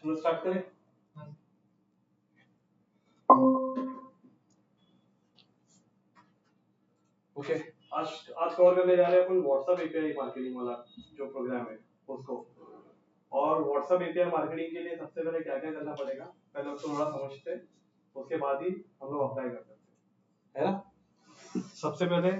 चलो स्टार्ट करें। ओके, आज आज कवर करने जा रहे हैं अपन व्हाट्सएप एपीआई मार्केटिंग वाला जो प्रोग्राम है उसको। और व्हाट्सएप एपीआई मार्केटिंग के लिए सबसे पहले क्या क्या करना पड़ेगा पहले उसको थोड़ा समझते हैं, उसके बाद ही हम लोग अप्लाई कर सकते हैं, है ना। सबसे पहले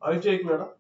आदित्य एक मिनट।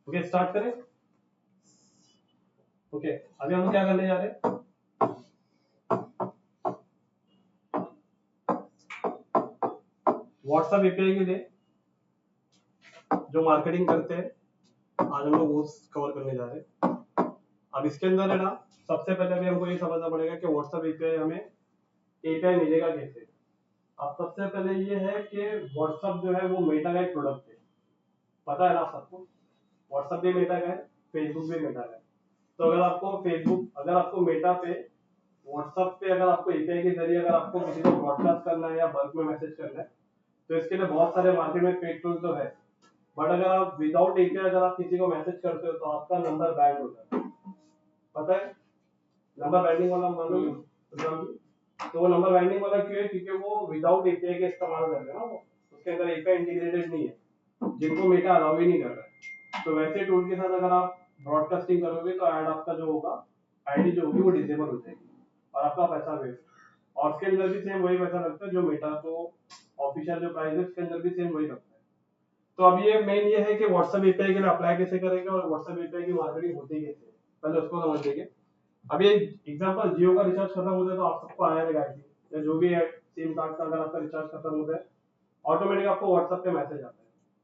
ओके स्टार्ट करें। ओके अभी हम क्या करने जा रहे हैं, व्हाट्सएप एपीआई के लिए जो मार्केटिंग करते हैं आज हम लोग वो कवर करने जा रहे हैं। अब इसके अंदर है ना, सबसे पहले भी हमको ये समझना पड़ेगा कि व्हाट्सएप एपीआई हमें एपीआई मिलेगा कैसे। अब सबसे पहले ये है कि व्हाट्सएप जो है वो मेटा का एक प्रोडक्ट है, पता है ना सबको। व्हाट्सएप भी मेटा का है, फेसबुक भी मेटा का है। तो अगर आपको मेटा पे व्हाट्सएप पे अगर आपको एपीआई के जरिए अगर आपको किसी को ब्रॉडकास्ट करना है या बल्क में मैसेज करना है तो इसके लिए बहुत सारे मार्केट में पेड टूल तो है। बट अगर आप विदाउट एपीआई अगर आप किसी को मैसेज करते हो तो आपका नंबर बैंड होता है, पता है। नंबर बैंडिंग वाला मालूम। तो वो नंबर बाइंडिंग वाला क्यों है, क्योंकि वो विदाउट एपीआई के इस्तेमाल कर रहे हैं ना, वो उसके अंदर एपीआई इंटीग्रेटेड नहीं है, जिनको मेटा अलाउ ही नहीं कर रहा है। तो वैसे टूल के साथ अगर आप ब्रॉडकास्टिंग करोगे तो ऐड आपका जो होगा आईडी जो होगी वो डिसेबल हो जाएगी और आपका पैसा वेस्ट। और उसके अंदर भी सेम वही पैसा लगता है जो मेटा तो ऑफिशियल जो प्राइस है उसके अंदर भी सेम वही लगता है। तो अब ये मेन ये है कि व्हाट्सएप एपीआई के लिए अप्लाई कैसे करेंगे और व्हाट्सएप एपीआई की मार्केटिंग होती कैसे, पहले उसको समझ लेंगे। अभी एग्जांपल जियो का रिचार्ज खत्म होता है तो आप सबको आया रहेगा कि या जो भी है सिम कार्ड का अगर आपका रिचार्ज खत्म होता है ऑटोमेटिक आपको व्हाट्सएप पे मैसेज आता है।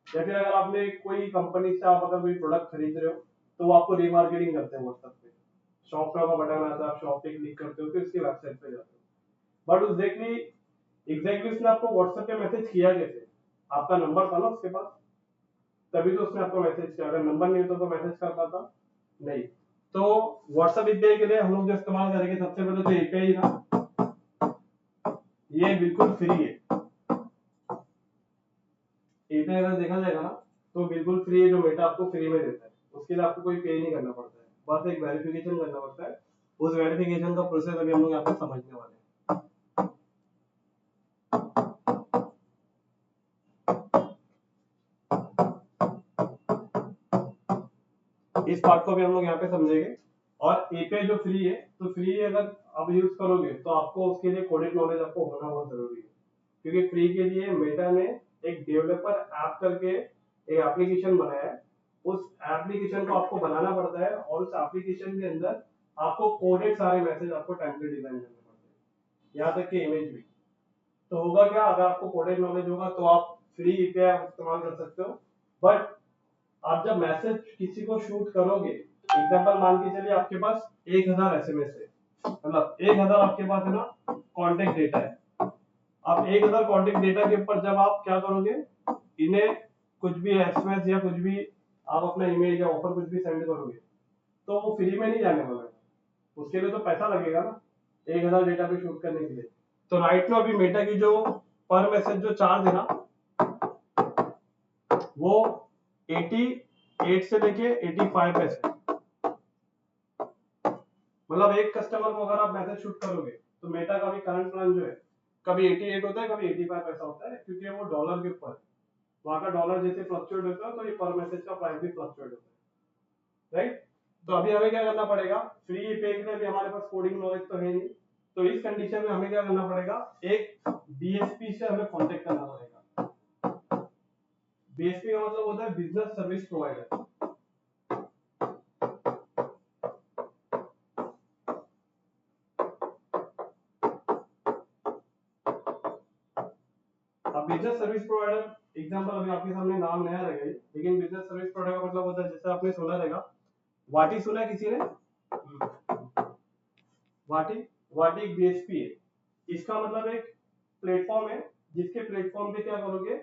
या फिर अगर आपने कोई कंपनी से आप अगर कोई प्रोडक्ट खरीद रहे हो तो वो आपको रीमार्केटिंग करते हैं व्हाट्सएप पे। शॉप का बटन आता है, आप शॉप पे क्लिक करते हो फिर उसकी वेबसाइट पे जाते हो। बट एग्जैक्टली उसने आपको व्हाट्सएप पे मैसेज किया कैसे, आपका नंबर था ना उसके पास, तभी तो उसने आपको मैसेज किया। अगर नंबर नहीं होता तो मैसेज कर पाता नहीं। तो व्हाट्सएप एपीआई के लिए हम लोग जो इस्तेमाल करेंगे सबसे पहले तो एपीआई ना ये बिल्कुल फ्री है। एपीआई अगर देखा जाएगा ना तो बिल्कुल फ्री है, जो मेटा आपको फ्री में देता है। उसके लिए आपको कोई पे नहीं करना पड़ता है, बस एक वेरिफिकेशन करना पड़ता है। उस वेरिफिकेशन का प्रोसेस अभी हम लोग यहाँ पे समझने वाले हैं। इस पार्ट को भी हम लोग यहाँ पे समझेंगे। और एपीआई जो फ्री है तो फ्री अगर आप यूज करोगे तो आपको उसके लिए कोडेड नॉलेज आपको होना बहुत जरूरी है, क्योंकि फ्री के लिए मेटा ने एक डेवलपर ऐप करके एक एप्लीकेशन बनाया है। उस एप्लीकेशन को आपको बनाना पड़ता है और उस एप्लीकेशन के अंदर आपको कोडेड सारे मैसेज आपको टेम्पलेट डिजाइन करने पड़ते हैं, यहाँ तक कि इमेज भी। तो होगा क्या, अगर आपको कोडेड नॉलेज होगा तो आप फ्री एपीआई इस्तेमाल कर सकते हो। बट आप जब मैसेज किसी को शूट करोगे, एग्जांपल मान के चलिए आपके पास 1000 एसएमएस है, मतलब 1000 आपके पास है ना कांटेक्ट डेटा है। आप 1000 कांटेक्ट डेटा के ऊपर जब आप क्या करोगे, इन्हें कुछ भी एसएमएस या कुछ भी आप अपना ईमेल या ऑफर कुछ भी सेंड करोगे, तो वो फ्री में नहीं जाने वाला है, उसके लिए तो पैसा लगेगा ना 1000 डेटा पे शूट करने के लिए। तो राइट में अभी मेटा की जो पर मैसेज जो चार्ज है ना, वो 88 से लेके 85 पैसे, मतलब एक कस्टमर को अगर आप मैसेज शूट करोगे तो मेटा का भी करंट प्लान जो है कभी 88 होता है, कभी 85 पैसा होता है, क्योंकि वो डॉलर के ऊपर है, वहां का डॉलर जैसे फ्लक्चुएट होता है तो ये पर मैसेज का प्राइस भी फ्लक्चुएट होता है, राइट। तो अभी हमें क्या करना पड़ेगा, फ्री पे के लिए भी हमारे पास कोडिंग नॉलेज तो है नहीं, तो इस कंडीशन में हमें क्या करना पड़ेगा, एक बीएसपी से हमें कांटेक्ट करना पड़ेगा। बीएसपी का मतलब होता है बिजनेस सर्विस प्रोवाइडर। अब बिजनेस सर्विस प्रोवाइडर एग्जांपल अभी आपके सामने नाम नया रहेगा, लेकिन बिजनेस सर्विस प्रोवाइडर का मतलब होता है, जैसे आपने सुना रहेगा वाटी, सुना है किसी ने वाटी? वाटी एक बीएसपी है, इसका मतलब एक प्लेटफॉर्म है जिसके प्लेटफॉर्म पे क्या करोगे,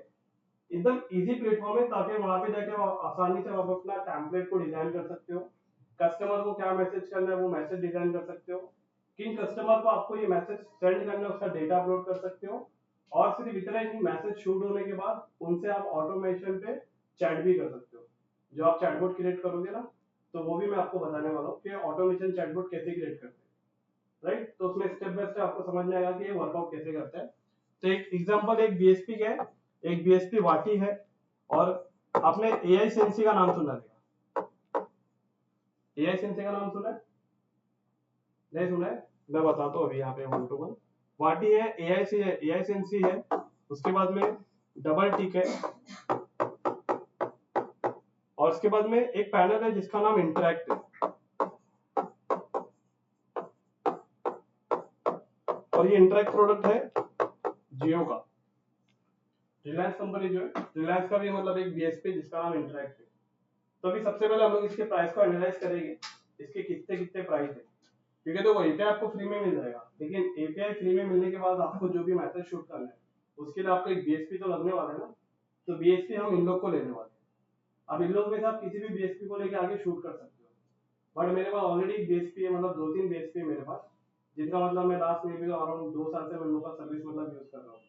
एकदम इजी प्लेटफॉर्म है, ताकि वहां पे जाके आसानी से आप अपना टेम्पलेट को डिजाइन कर सकते हो, कस्टमर को क्या मैसेज करना है वो मैसेज डिजाइन कर सकते हो, किन कस्टमर को आपको ये मैसेज सेंड करना है उसका डेटा अपलोड कर सकते हो, और सिर्फ इतना ही मैसेज शूट होने के बाद उनसे आप ऑटोमेशन पे चैट भी कर सकते हो। जो आप चैटबॉट क्रिएट करोगे ना, तो वो भी मैं आपको बताने वाला हूँ कि ऑटोमेशन चैटबॉट कैसे क्रिएट करते हैं, राइट। तो उसमें स्टेप बाय स्टेप आपको समझ में आएगा कि ये वर्कआउट कैसे करता है। तो एक एग्जांपल एक बीएसपी का है, एक बीएसपी वाटी है, और आपने एआई सेंसी का नाम सुना है? एआई सेंसी का नाम सुना है? नहीं सुना है? मैं बताता हूँ अभी यहाँ पे 1 to 1। वाटी है, एआई सेंसी है, उसके बाद में डबल टिक है, और उसके बाद में एक पैनल है जिसका नाम इंटरैक्ट है, और ये इंटरैक्ट प्रोडक्ट है जियो का। रिलायंस कंपनी जो है, रिलायंस का भी मतलब एक बीएसपी जिसका नाम इंटरैक्ट है। तो अभी सबसे पहले हम लोग इसके प्राइस को एनालाइज करेंगे, इसके कितने कितने प्राइस है, क्योंकि देखो एपीआई आपको फ्री में मिल जाएगा, लेकिन एपीआई फ्री में मिलने के बाद आपको जो भी मैसेज शूट करना है उसके लिए आपको एक बीएसपी तो लगने वाला है ना, तो बीएसपी हम इन लोग को लेने वाले हैं। अब इन लोग में से आप किसी भी बीएसपी को लेके आगे शूट कर सकते हो, बट मेरे पास ऑलरेडी बीएसपी है, मतलब 2-3 बीएसपी है मेरे पास, जिनका मतलब मैं लास्ट में भी अराउंड 2 साल से मैं इन लोग का सर्विस मतलब यूज कर रहा हूँ।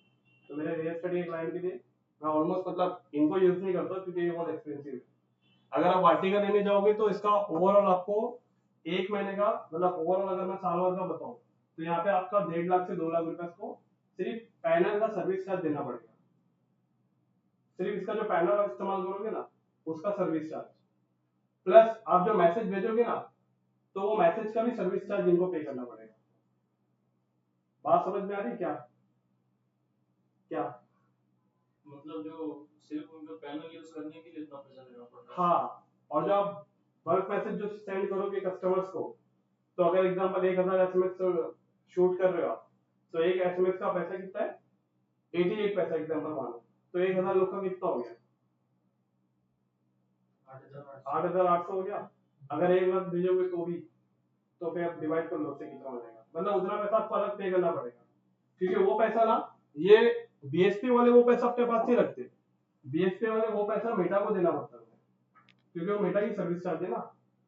तो मेरे रियल स्टडी क्लाइंट के लिए मैं ऑलमोस्ट मतलब इनको यूज नहीं करता क्योंकि ये बहुत एक्सपेंसिव है। अगर आप वाटिका लेने जाओगे तो इसका ओवरऑल आपको एक महीने का मतलब ओवरऑल अगर मैं साल भर का बताऊं तो यहाँ पे आपका 1.5 लाख से 2 लाख रुपए को सिर्फ पैनल का सर्विस चार्ज देना पड़ेगा। सिर्फ इसका जो पैनल आप इस्तेमाल करोगे ना उसका सर्विस चार्ज, प्लस आप जो मैसेज भेजोगे ना तो वो मैसेज का भी सर्विस चार्ज इनको पे करना पड़ेगा। बात समझ में आ रही क्या? क्या मतलब जो सिर्फ उनका पैनल यूज करने के लिए इतना पैसा देना पड़ता है? हाँ, और जो आप बल्क मैसेज जो सेंड करोगे कस्टमर्स को, तो अगर एग्जांपल 1000 एसएमएस शूट कर रहे हो आप, तो एक एसएमएस का पैसा कितना है? 88 पैसा एग्जांपल मानो, तो 1000 लोग का कितना हो गया? 8800 हो गया। अगर 1 लाख भेजोगे तो भी, तो फिर आप डिवाइड कर लो उससे कितना हो जाएगा, मतलब उतना पैसा आपको अलग पे करना पड़ेगा, क्योंकि वो पैसा ना, ये बीएसपी वाले वो पैसा अपने पास नहीं रखते, बीएसपी वाले वो पैसा मेटा को देना पड़ता है, क्योंकि वो मेटा की सर्विस चार्ज है ना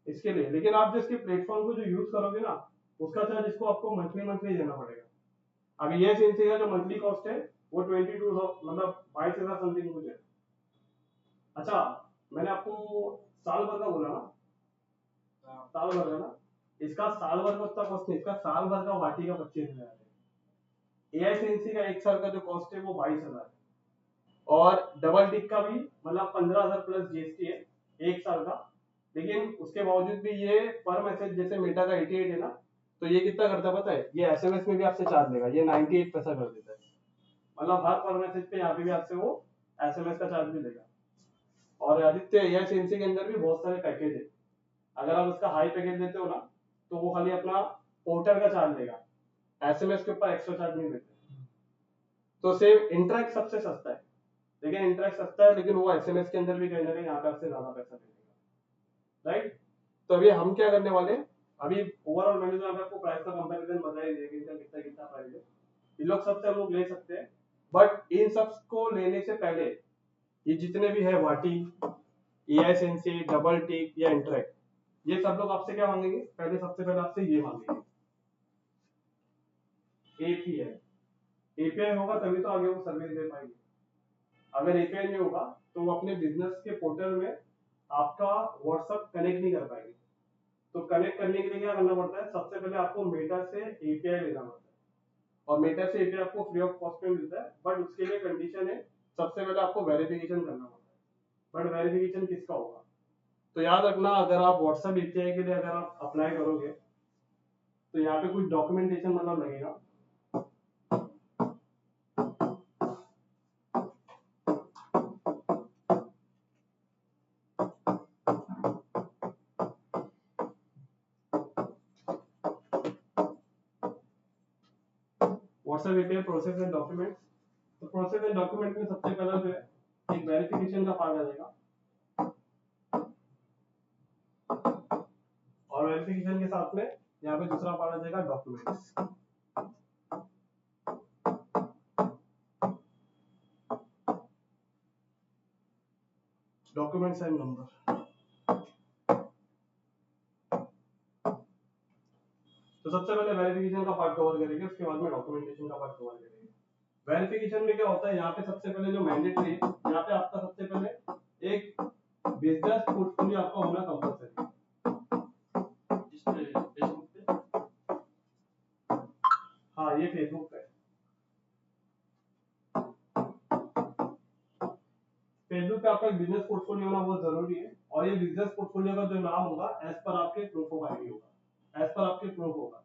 इसके लिए। लेकिन आप जो इसके प्लेटफॉर्म को जो यूज करोगे ना उसका चार्ज इसको आपको मंथली मंथली देना पड़ेगा। अभी ये सेंसी का जो मंथली कॉस्ट है वो 22 मतलब 22,000 समथिंग कुछ है। अच्छा, मैंने आपको साल भर का बोला ना, साल भर का ना, इसका साल भर का उतना कॉस्ट नहीं, इसका साल भर का वाटी का 25,000 है। एआई सेंसी का एक साल का जो कॉस्ट है वो 22,000 है, और डबल टिक का भी मतलब 15,000 प्लस जीएसटी है एक साल का। लेकिन उसके बावजूद भी ये पर मैसेज जैसे मेटा का 88 है ना, तो ये कितना करता है पता है, ये एसएमएस में भी आपसे चार्ज लेगा, ये 98 पैसा कर देता है, मतलब हर पर मैसेज पे यहाँ पे भी आपसे वो एसएमएस का चार्ज भी लेगा। और आदित्य एआई सेंसी के अंदर भी बहुत सारे पैकेज है, अगर आप उसका हाई पैकेज लेते हो ना तो वो खाली अपना पोर्टर का चार्ज लेगा, एसएमएस के ऊपर एक्स्ट्रा चार्ज नहीं लेते। तो सेम इंटरैक्ट सबसे सस्ता है, लेकिन इंटरेस्ट सस्ता है, लेकिन वो एसएमएस के अंदर भी कहीं ना कहीं यहाँ पे आपसे ज्यादा पैसा लेगा, राइट। तो अभी हम क्या करने वाले हैं, अभी ओवरऑल मैंने जो आपको प्राइस का कंपैरिजन बताया दिया कि इनका कितना कितना प्राइस है, इन लोग सबसे हम लोग ले सकते हैं। बट इन सब को लेने से पहले ये जितने भी है वाटी, एआईसेंसी, डबल टिक या इंटरेक्ट, ये सब लोग आपसे क्या मांगेंगे, पहले सबसे पहले आपसे ये मांगेंगे एपीआई। एपीआई होगा तभी तो आगे वो सर्विस दे पाएंगे। अगर एपीआई नहीं होगा तो वो अपने बिजनेस के पोर्टल में आपका व्हाट्सएप कनेक्ट नहीं कर पाएंगे। तो कनेक्ट करने के लिए क्या करना पड़ता है, सबसे पहले आपको मेटा से एपीआई लेना पड़ता है, और मेटा से एपीआई आपको फ्री ऑफ कॉस्ट में मिलता है। बट उसके लिए कंडीशन है, सबसे पहले आपको वेरिफिकेशन करना पड़ता है। बट वेरिफिकेशन किसका होगा, तो याद रखना, अगर आप व्हाट्सएप एपीआई के लिए अगर आप अप्लाई करोगे तो यहाँ पे कुछ डॉक्यूमेंटेशन मतलब लगेगा। WhatsApp API process and documents. तो प्रोसेस एंड डॉक्यूमेंट में सबसे पहला जो है एक वेरिफिकेशन का पार्ट आ जाएगा, और वेरिफिकेशन के साथ में यहाँ पे दूसरा पार्ट आ जाएगा डॉक्यूमेंट्स। Documents and number. तो सबसे पहले वेरिफिकेशन का पार्ट कवर करेंगे, उसके बाद में डॉक्यूमेंटेशन का पार्ट कवर करेंगे। वेरिफिकेशन में क्या होता है, यहाँ पे सबसे पहले जो मैंडेटरी है, यहाँ पे आपका सबसे पहले एक बिजनेस पोर्टफोलियो आपका होना कंपलसरी है। जिस पे फेसबुक पे हाँ, ये फेसबुक पे, फेसबुक पे आपका बिजनेस पोर्टफोलियो होना बहुत जरूरी है। और ये बिजनेस पोर्टफोलियो का जो नाम होगा एज पर आपके प्रूफ ऑफ आईडी होगा, एज पर आपके प्रूफ होगा।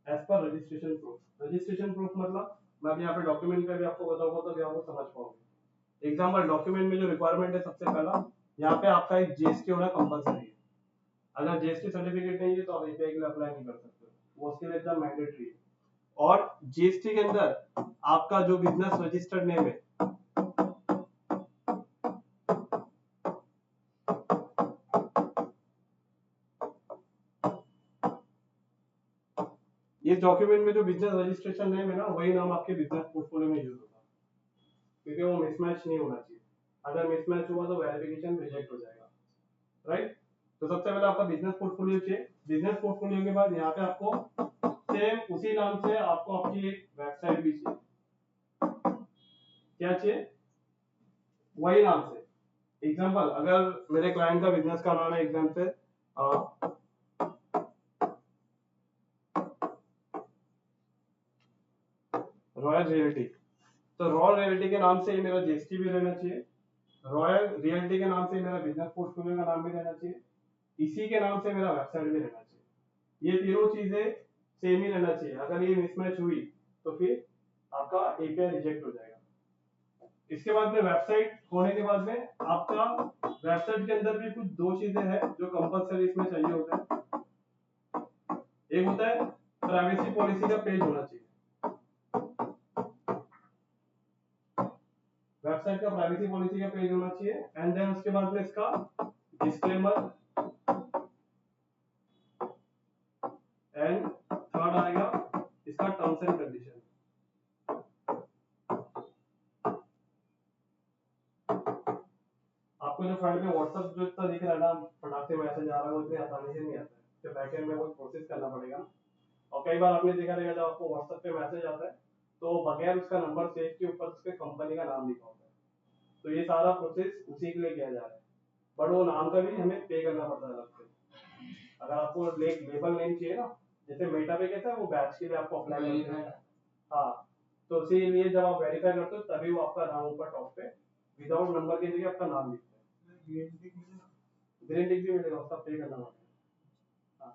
As per registration proof. Registration proof मतलब मैं अभी यहाँ पे डॉक्यूमेंट पे भी आपको बताऊंगा तो भी आपको समझ पाओगे। एग्जाम्पल, डॉक्यूमेंट में जो रिक्वायरमेंट है सबसे पहला, यहाँ पे आपका एक जीएसटी होना कंपलसरी है। अगर जीएसटी सर्टिफिकेट नहीं है तो आप एपीआई के लिए अप्लाई नहीं कर सकते, वो उसके लिए एकदम मैंडेटरी है। और जीएसटी के अंदर आपका जो बिजनेस रजिस्टर्ड नेम है, इस डॉक्यूमेंट में जो बिजनेस रजिस्ट्रेशन नेम है ना, वही नाम आपके बिजनेस पोर्टफोलियो में यूज होगा, क्योंकि वो मिसमैच नहीं होना चाहिए। अगर मिसमैच हुआ तो वेरिफिकेशन रिजेक्ट हो जाएगा, राइट। तो सबसे पहले आपका बिजनेस पोर्टफोलियो चाहिए। बिजनेस पोर्टफोलियो के बाद यहाँ पे आपको सेम उसी नाम से आपको आपकी एक वेबसाइट भी चाहिए। क्या चाहिए, वही नाम से। एग्जांपल, अगर मेरे क्लाइंट का बिजनेस का नाम है एग्जांपल रॉयल रियल्टी, तो रॉयल रियल्टी के नाम से ही मेरा जीएसटी भी रहना चाहिए, रॉयल रियल्टी के नाम से मेरा बिजनेस पोर्टफोलियो का नाम भी रहना चाहिए, इसी के नाम से मेरा वेबसाइट भी रहना चाहिए। ये तीनों चीजें सेम ही रहना चाहिए। अगर ये मिसमैच हुई तो फिर आपका एपीआई रिजेक्ट हो जाएगा। इसके बाद में वेबसाइट होने के बाद में आपका वेबसाइट के अंदर भी कुछ दो चीजें हैं जो कंपलसरी इसमें चाहिए होता है। एक होता है प्राइवेसी पॉलिसी का पेज होना चाहिए, वेबसाइट का प्राइवेसी पॉलिसी का पेज होना चाहिए। एंड देन उसके बाद में इसका डिस्क्लेमर, एंड थर्ड आएगा इसका टर्म्स एंड कंडीशन। आपको जो फ्रंट में व्हाट्सएप जो इतना दिख रहा है ना, फटाक से मैसेज आ रहा है, वो इतनी आसानी से नहीं आता है, तो बैकएंड में बहुत प्रोसेस करना पड़ेगा। और कई बार आपने देखा रहेगा जब आपको व्हाट्सएप पे मैसेज आता है तो बगैर उसका नंबर सेव के ऊपर उसके कंपनी का नाम लिखा होता है। तो ये सारा प्रोसेस उसी के लिए किया जा रहा है, बट वो नाम का भी हमें पे करना पड़ता है अलग से। अगर आपको लेबल नेम चाहिए ना, जैसे मेटा पे कहता है वो बैच के लिए आपको अप्लाई करते हैं, हाँ, तो इसीलिए जब आप वेरीफाई करते हो तभी वो आपका नाम ऊपर टॉप पे विदाउट नंबर की जगह आपका नाम लिखता है। ग्रीन टिक भी मिलेगा, उसका पे करना पड़ेगा। हाँ,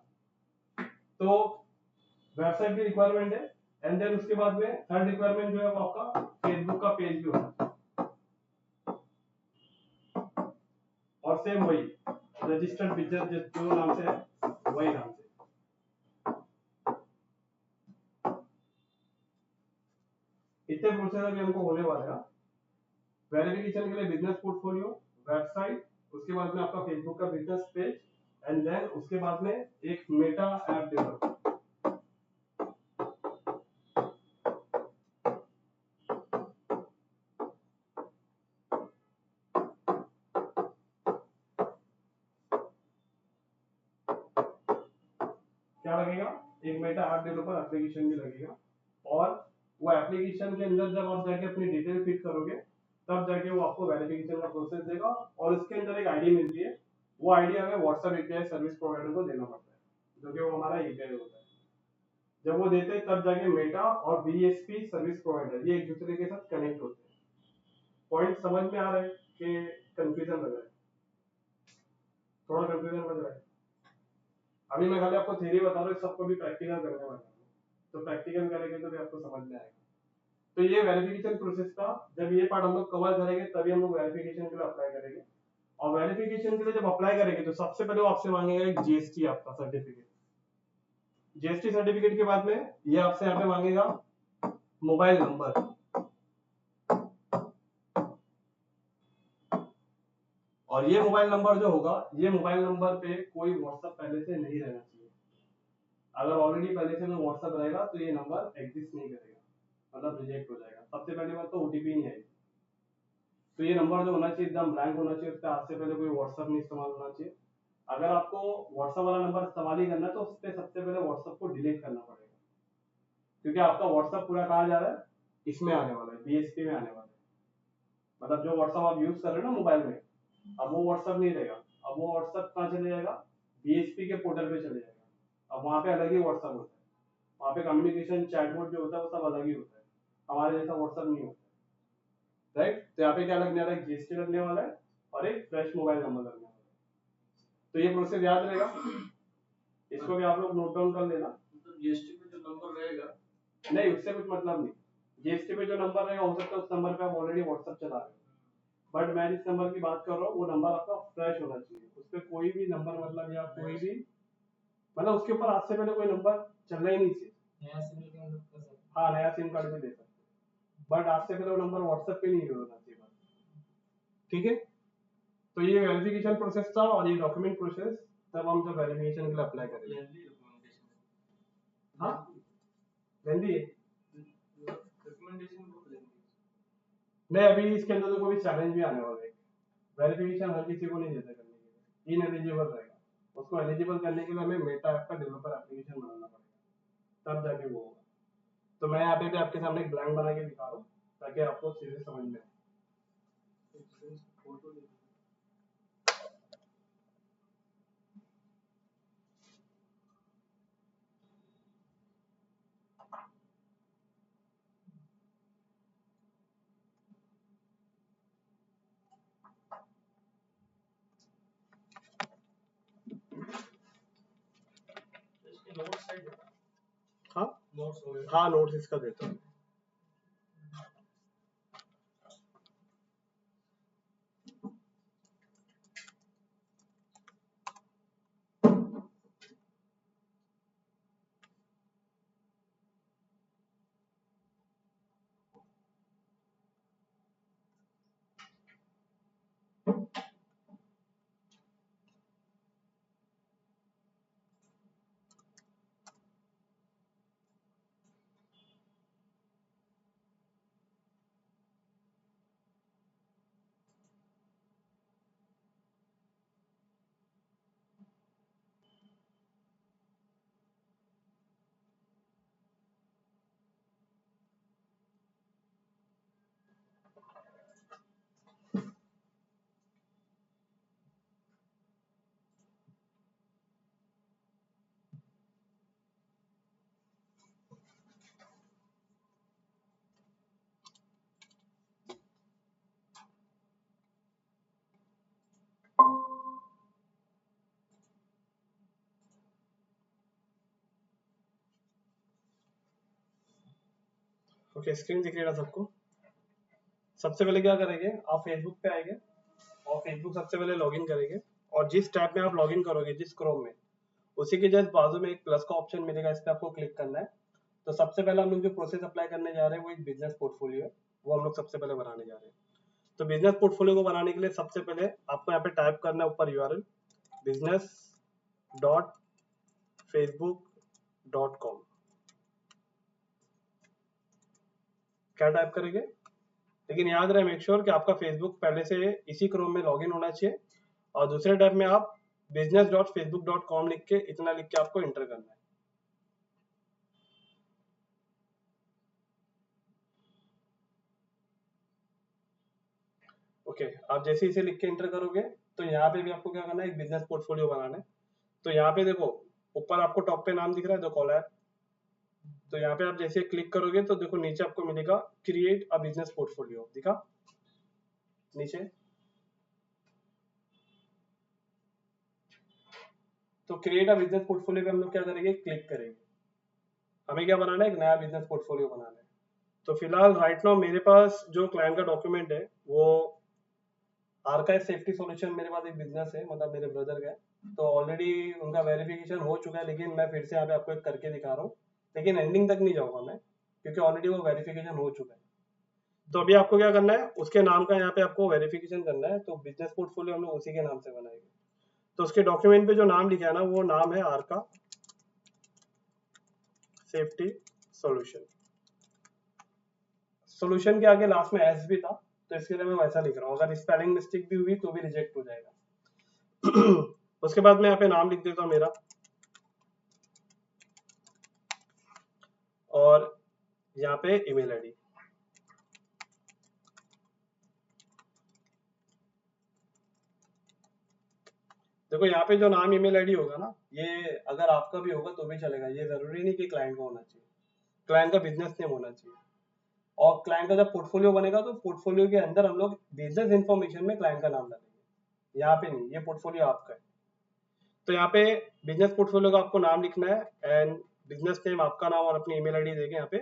तो वेबसाइट की रिक्वायरमेंट है। एंड देन उसके बाद में थर्ड रिक्वायरमेंट जो है वो आपका फेसबुक का पेज भी होना चाहिए। और सेम वही रजिस्टर्ड पिक्चर जो नाम से है वही नाम से। इतने प्रोसेस अभी हमको होने वाले हैं। वेरिफिकेशन के लिए बिजनेस पोर्टफोलियो, वेबसाइट, उसके बाद में आपका फेसबुक का बिजनेस पेज, एंड देन उसके बाद में एक मेटा ऐप डेवलप। क्या लगेगा? एक मेटा ऐप डेवलपर एप्लीकेशन भी लगेगा, और वो एप्लीकेशन के अंदर जब आप जाके अपनी डिटेल फिट करोगे तब जाके वो आपको वेरिफिकेशन का प्रोसेस देगा, और उसके अंदर एक आईडी मिलती है, वो आईडी हमें व्हाट्सएप एपीआई सर्विस प्रोवाइडर को देना पड़ता है, जो कि वो हमारा एपीआई होता है। जब वो देते हैं तब जाके मेटा और बीएसपी सर्विस प्रोवाइडर ये एक दूसरे के साथ कनेक्ट होते हैं। पॉइंट समझ में आ रहा है कि कंफ्यूजन लग रहा है? थोड़ा कंफ्यूजन लग रहा है? अभी मैं खाली आपको थ्योरी बता रहा हूँ, सबको भी प्रैक्टिकल करने वाला हूँ, तो प्रैक्टिकल करेंगे तो भी आपको समझ में आएगा। तो ये वेरिफिकेशन प्रोसेस का जब ये पार्ट हम लोग कवर करेंगे तभी हम लोग वेरिफिकेशन के लिए अप्लाई करेंगे। और वेरिफिकेशन के लिए जब अप्लाई करेंगे तो सबसे पहले वो आपसे मांगेगा एक जीएसटी आपका सर्टिफिकेट। जीएसटी सर्टिफिकेट के बाद में ये आपसे यहाँ पे मांगेगा मोबाइल नंबर, और ये मोबाइल नंबर जो होगा, ये मोबाइल नंबर पे कोई व्हाट्सएप पहले से नहीं रहना चाहिए। अगर ऑलरेडी पहले से व्हाट्सएप रहेगा तो ये नंबर एग्जिस्ट नहीं करेगा, मतलब रिजेक्ट हो जाएगा। सबसे पहली बात तो ओटीपी नहीं आएगी। तो ये नंबर जो होना चाहिए एकदम ब्लैंक होना चाहिए, उस पर आज से पहले कोई व्हाट्सएप नहीं इस्तेमाल होना चाहिए। अगर आपको व्हाट्सएप वाला नंबर इस्तेमाल ही करना है तो उस पर सबसे पहले व्हाट्सएप को डिलीट करना पड़ेगा, क्योंकि आपका व्हाट्सएप पूरा कहाँ जा रहा है, इसमें आने वाला है, बीएसपी में आने वाला है। मतलब जो व्हाट्सएप आप यूज कर रहे हो ना मोबाइल में, अब वो व्हाट्सएप नहीं रहेगा। अब वो व्हाट्सएप कहाँ चले जाएगा, बीएसपी के पोर्टल पे चले जाएगा। अब वहाँ पे अलग ही व्हाट्सएप होता है, वहाँ पे कम्युनिकेशन चैटबॉट जो होता है वो सब अलग ही होता है, हमारे जैसा व्हाट्सएप नहीं होता, राइट? तो यहाँ पे क्या लगने वाला है, जीएसटी लगने वाला है और एक फ्रेश मोबाइल नंबर लगने वाला है। तो ये प्रोसेस याद रहेगा, इसको भी आप लोग नोट डाउन कर लेना। मतलब जीएसटी पे जो नंबर रहेगा, नहीं उससे कुछ मतलब नहीं, जीएसटी पे जो नंबर रहेगा हो सकता है उस नंबर पे आप ऑलरेडी व्हाट्सएप चला रहे हो, बट मैं जिस नंबर की बात कर रहा हूँ वो नंबर आपका फ्रेश होना चाहिए। उस पर कोई भी नंबर मतलब या कोई भी मतलब उसके ऊपर आज से पहले कोई नंबर चलना ही नहीं चाहिए। नया सिम के हम लोग कर सकते हैं। हाँ नया सिम कार्ड भी दे सकते हैं, बट आज से पहले वो नंबर व्हाट्सएप पे नहीं होना चाहिए बस। ठीक है, तो ये वेरिफिकेशन प्रोसेस था, और ये डॉक्यूमेंट प्रोसेस तब हम जब वेरिफिकेशन के लिए अप्लाई करेंगे। लेंदी डॉक्यूमेंटेशन। हाँ लेंदी है, डॉक्यूमेंटेशन बहुत लेंदी है। नहीं अभी इसके अंदर तो कोई चैलेंज भी आने वाला है। वेरिफिकेशन हर किसी को नहीं देता करने के लिए, इनएलिजिबल रहेगा। उसको एलिजिबल करने के लिए हमें मेटा ऐप का डेवलपर एप्लीकेशन बनाना पड़ेगा, तब जाके वो होगा। तो मैं यहाँ पे भी आपके सामने एक ब्लैंक बना के दिखा रहा हूँ ताकि आपको सीधे समझ में आए। फोटो ले। इसके नोट्स है क्या? हाँ नोट्स वगैरह? हाँ नोट्स इसका देता हूँ। ओके स्क्रीन दिख रही है ना सबको? सबसे पहले क्या करेंगे, आप फेसबुक पे आएंगे, और फेसबुक सबसे पहले लॉगिन करेंगे, और जिस टैब में आप लॉगिन करोगे, जिस क्रोम में, उसी के जस्ट बाजू में एक प्लस का ऑप्शन मिलेगा, इस पर आपको क्लिक करना है। तो सबसे पहले हम लोग जो प्रोसेस अप्लाई करने जा रहे हैं वो एक बिजनेस पोर्टफोलियो है, वो हम लोग सबसे पहले बनाने जा रहे हैं। तो बिजनेस पोर्टफोलियो को बनाने के लिए सबसे पहले आपको यहाँ पे टाइप करना है ऊपर यूआरएल business.facebook.com। क्या टाइप करेंगे, लेकिन याद रहे मेक श्योर कि आपका फेसबुक पहले से इसी क्रोम में लॉगिन होना चाहिए, और दूसरे टैब में आप business.facebook.com लिख के इतना लिख के आपको इंटर करना है। ओके, आप जैसे इसे लिख के इंटर करोगे तो यहाँ पे भी आपको क्या करना है, एक बिजनेस पोर्टफोलियो बनाना है। तो यहाँ पे देखो ऊपर आपको टॉप पे नाम दिख रहा है, द कॉलर। तो यहाँ पे आप जैसे क्लिक करोगे तो देखो नीचे आपको मिलेगा क्रिएट अ बिजनेस पोर्टफोलियो, दिखा नीचे। तो क्रिएट अ बिजनेस पोर्टफोलियो पे हम लोग क्या करेंगे, क्लिक करेंगे। हमें क्या बनाना है, एक नया बिजनेस पोर्टफोलियो बनाना है। तो फिलहाल राइट नाउ मेरे पास जो क्लाइंट का डॉक्यूमेंट है वो आर्काइव सेफ्टी सॉल्यूशन, मेरे पास एक बिजनेस है, मतलब मेरे ब्रदर का है। तो ऑलरेडी उनका वेरिफिकेशन हो चुका है, लेकिन मैं फिर से यहाँ पे आपको एक करके दिखा रहा हूँ, लेकिन एंडिंग तक नहीं जाऊंगा मैं, क्योंकि ऑलरेडी वो वेरिफिकेशन हो चुका है। तो अभी आपको क्या करना है, उसके नाम का यहाँ पे आपको वेरिफिकेशन करना है। तो बिजनेस पोर्टफोलियो हम लोग उसी के नाम से बनाएंगे। तो उसके डॉक्यूमेंट पे जो नाम लिखा है ना, वो नाम है आर्का सेफ्टी सॉल्यूशन। सॉल्यूशन के आगे लास्ट में एस भी था, तो इसके लिए मैं वैसा लिख रहा हूँ। अगर स्पेलिंग मिस्टेक भी हुई तो भी रिजेक्ट हो जाएगा। उसके बाद मैं यहाँ पे नाम लिख देता हूँ मेरा, और यहाँ पे ईमेल आईडी। देखो यहाँ पे जो नाम ईमेल आईडी होगा ना, ये अगर आपका भी होगा तो भी चलेगा, ये जरूरी नहीं कि क्लाइंट का होना चाहिए, क्लाइंट का बिजनेस नेम होना चाहिए। और क्लाइंट का जब पोर्टफोलियो बनेगा तो पोर्टफोलियो के अंदर हम लोग बिजनेस इंफॉर्मेशन में क्लाइंट का नाम डालेंगे, यहाँ पे नहीं, ये पोर्टफोलियो आपका है। तो यहाँ पे बिजनेस पोर्टफोलियो का आपको नाम लिखना है, एंड बिजनेस नेम आपका नाम और अपनी ईमेल आईडी देके यहाँ पे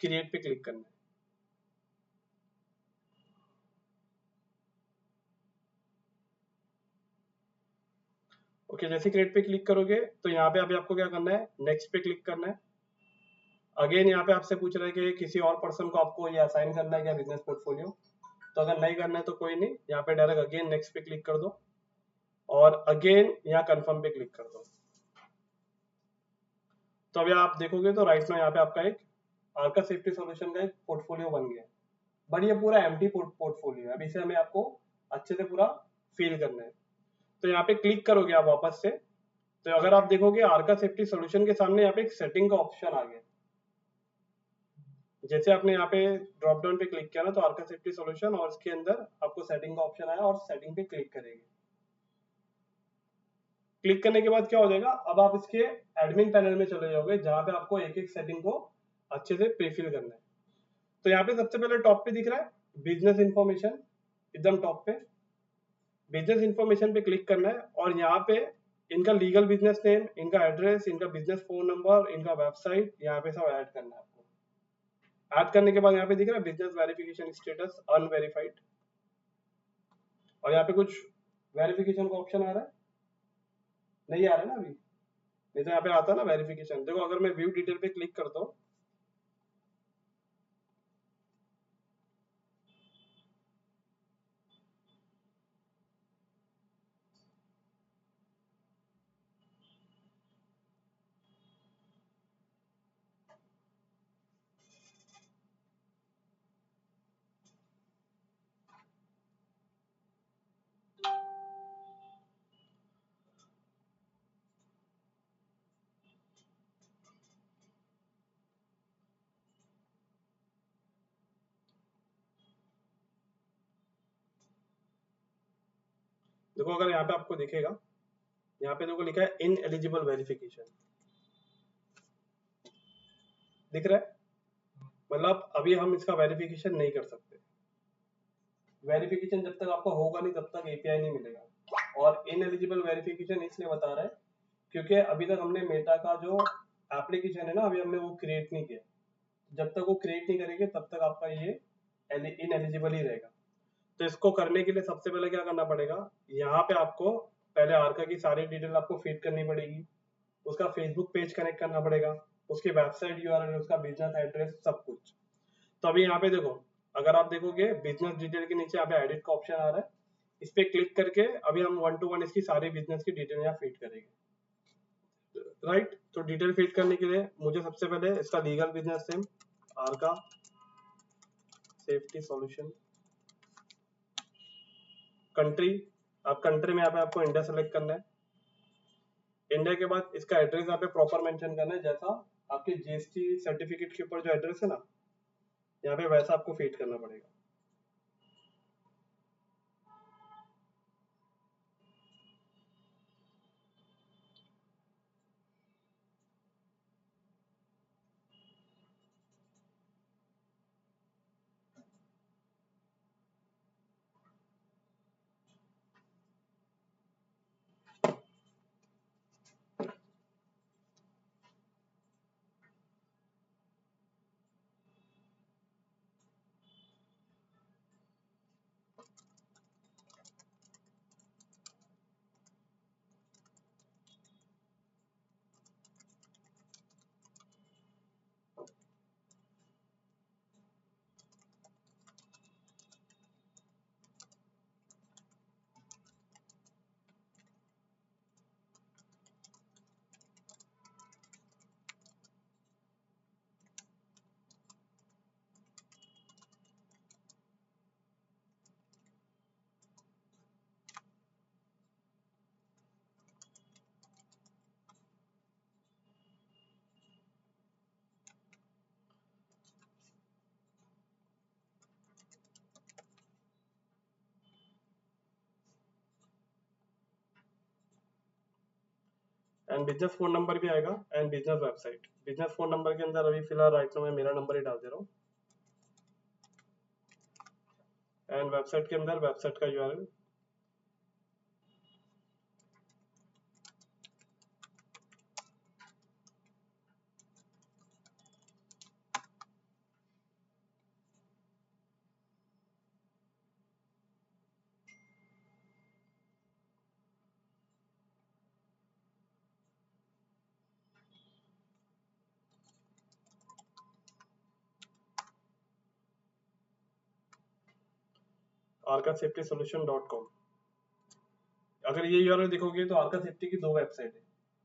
क्रिएट पे क्लिक करना है। ओके, जैसे क्रिएट पे क्लिक करोगे तो यहाँ पे अभी आपको क्या करना है, नेक्स्ट पे क्लिक करना है। अगेन यहाँ पे आपसे पूछ रहा है कि किसी और पर्सन को आपको ये असाइन करना है क्या बिजनेस पोर्टफोलियो। तो अगर नहीं करना है तो कोई नहीं, यहाँ पे डायरेक्ट अगेन नेक्स्ट पे क्लिक कर दो, और अगेन यहाँ कंफर्म पे क्लिक कर दो। तो अभी आप देखोगे तो राइट में यहाँ पे आपका एक आर्का सेफ्टी सॉल्यूशन का एक पोर्टफोलियो बन गया, बट ये पूरा एम्प्टी पोर्टफोलियो है। अभी इसे हमें आपको अच्छे से पूरा फिल करना है। तो यहाँ पे क्लिक करोगे आप वापस से, तो अगर आप देखोगे आर्का सेफ्टी सॉल्यूशन के सामने यहाँ पे एक सेटिंग का ऑप्शन आ गया। जैसे आपने यहाँ पे ड्रॉप डाउन पे क्लिक किया ना, तो आर्का सेफ्टी सॉल्यूशन, और इसके अंदर आपको सेटिंग का ऑप्शन आया, और सेटिंग पे क्लिक करेंगे। क्लिक करने के बाद क्या हो जाएगा, अब आप इसके एडमिन पैनल में चले जाओगे, जहां पे आपको एक एक सेटिंग को अच्छे से प्रीफिल करना है। तो यहाँ पे सबसे पहले टॉप पे दिख रहा है बिजनेस इंफॉर्मेशन, एकदम टॉप पे बिजनेस इंफॉर्मेशन पे क्लिक करना है, और यहाँ पे इनका लीगल बिजनेस नेम, इनका एड्रेस, इनका बिजनेस फोन नंबर, इनका वेबसाइट, यहाँ पे सब ऐड करना है आपको। ऐड करने के बाद यहाँ पे दिख रहा है बिजनेस वेरिफिकेशन स्टेटस अनवेरिफाइड, और यहाँ पे कुछ वेरिफिकेशन का ऑप्शन आ रहा है, नहीं आ रहा है ना अभी, नहीं तो यहाँ पे आता है ना वेरिफिकेशन। देखो अगर मैं व्यू डिटेल पे क्लिक करता हूँ, देखो अगर यहाँ पे आपको दिखेगा, यहाँ पे देखो लिखा है इन एलिजिबल वेरिफिकेशन, दिख रहा है, मतलब अभी हम इसका वेरिफिकेशन नहीं कर सकते। वेरिफिकेशन जब तक आपका होगा नहीं तब तक एपीआई नहीं मिलेगा। और इन एलिजिबल वेरिफिकेशन इसलिए बता रहा है क्योंकि अभी तक हमने मेटा का जो एप्लीकेशन है ना, अभी हमने वो क्रिएट नहीं किया। जब तक वो क्रिएट नहीं करेंगे तब तक आपका ये इन एलिजिबल ही रहेगा। तो इसको करने के लिए सबसे पहले क्या करना पड़ेगा, यहाँ पे आपको पहले आर्का की सारी डिटेल आपको फीड करनी पड़ेगी, उसका फेसबुक पेज कनेक्ट करना पड़ेगा, उसकी वेबसाइट यूआरएल, उसका बिजनेस एड्रेस, सब कुछ। तो अभी यहाँ पे देखो, अगर आप देखोगे बिजनेस डिटेल के नीचे यहाँ पे एडिट का ऑप्शन आ रहा है, इस पे क्लिक करके अभी हम 1 to 1 इसकी सारी बिजनेस की डिटेल यहाँ फीड करेंगे, राइट। तो डिटेल फीड करने के लिए मुझे सबसे पहले इसका legal business name आर्का safety solution, country, आप कंट्री में यहाँ पे आपको इंडिया सेलेक्ट करना है। इंडिया के बाद इसका एड्रेस यहाँ पे प्रॉपर मेंशन करना है, जैसा आपके जीएसटी सर्टिफिकेट के ऊपर जो एड्रेस है ना, यहाँ पे वैसा आपको फीड करना पड़ेगा। एंड बिजनेस फोन नंबर भी आएगा and business website. Business phone number के अंदर अभी फिलहाल राइट नाउ मैं मेरा नंबर ही डाल दे रहा हूँ, एंड वेबसाइट के अंदर वेबसाइट का यूआरएल, arcaSafetySolution.com। अगर ये यूआरएल देखोगे तो आर्का सेफ्टी की 2 वेबसाइट है,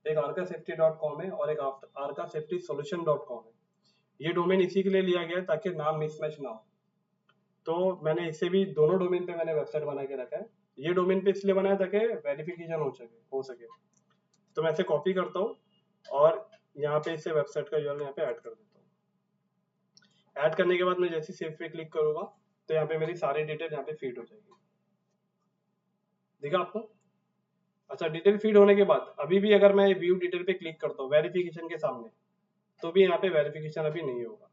एक arcasafety.com है और एक arcasafetysolution.com है। ये डोमेन इसी के लिए लिया गया है ताकि नाम मिसमैच ना हो, तो मैंने इसे भी दोनों डोमेन पे मैंने वेबसाइट बना के रखा है। ये डोमेन पे इसलिए बनाया ताकि वेरिफिकेशन हो सके। तो मैं इसे कॉपी करता हूँ और यहाँ पे इसे वेबसाइट का यूआरएल यहाँ पे ऐड कर देता हूँ। ऐड करने के बाद मैं जैसे सेव पे क्लिक करूंगा तो यहाँ पे मेरी सारी डिटेल यहाँ पे फीड हो जाएगी, दिखा आपको। अच्छा, डिटेल फीड होने के बाद अभी भी अगर मैं व्यू डिटेल पे क्लिक करता हूँ वेरिफिकेशन के सामने, तो भी यहाँ पे वेरिफिकेशन अभी नहीं होगा।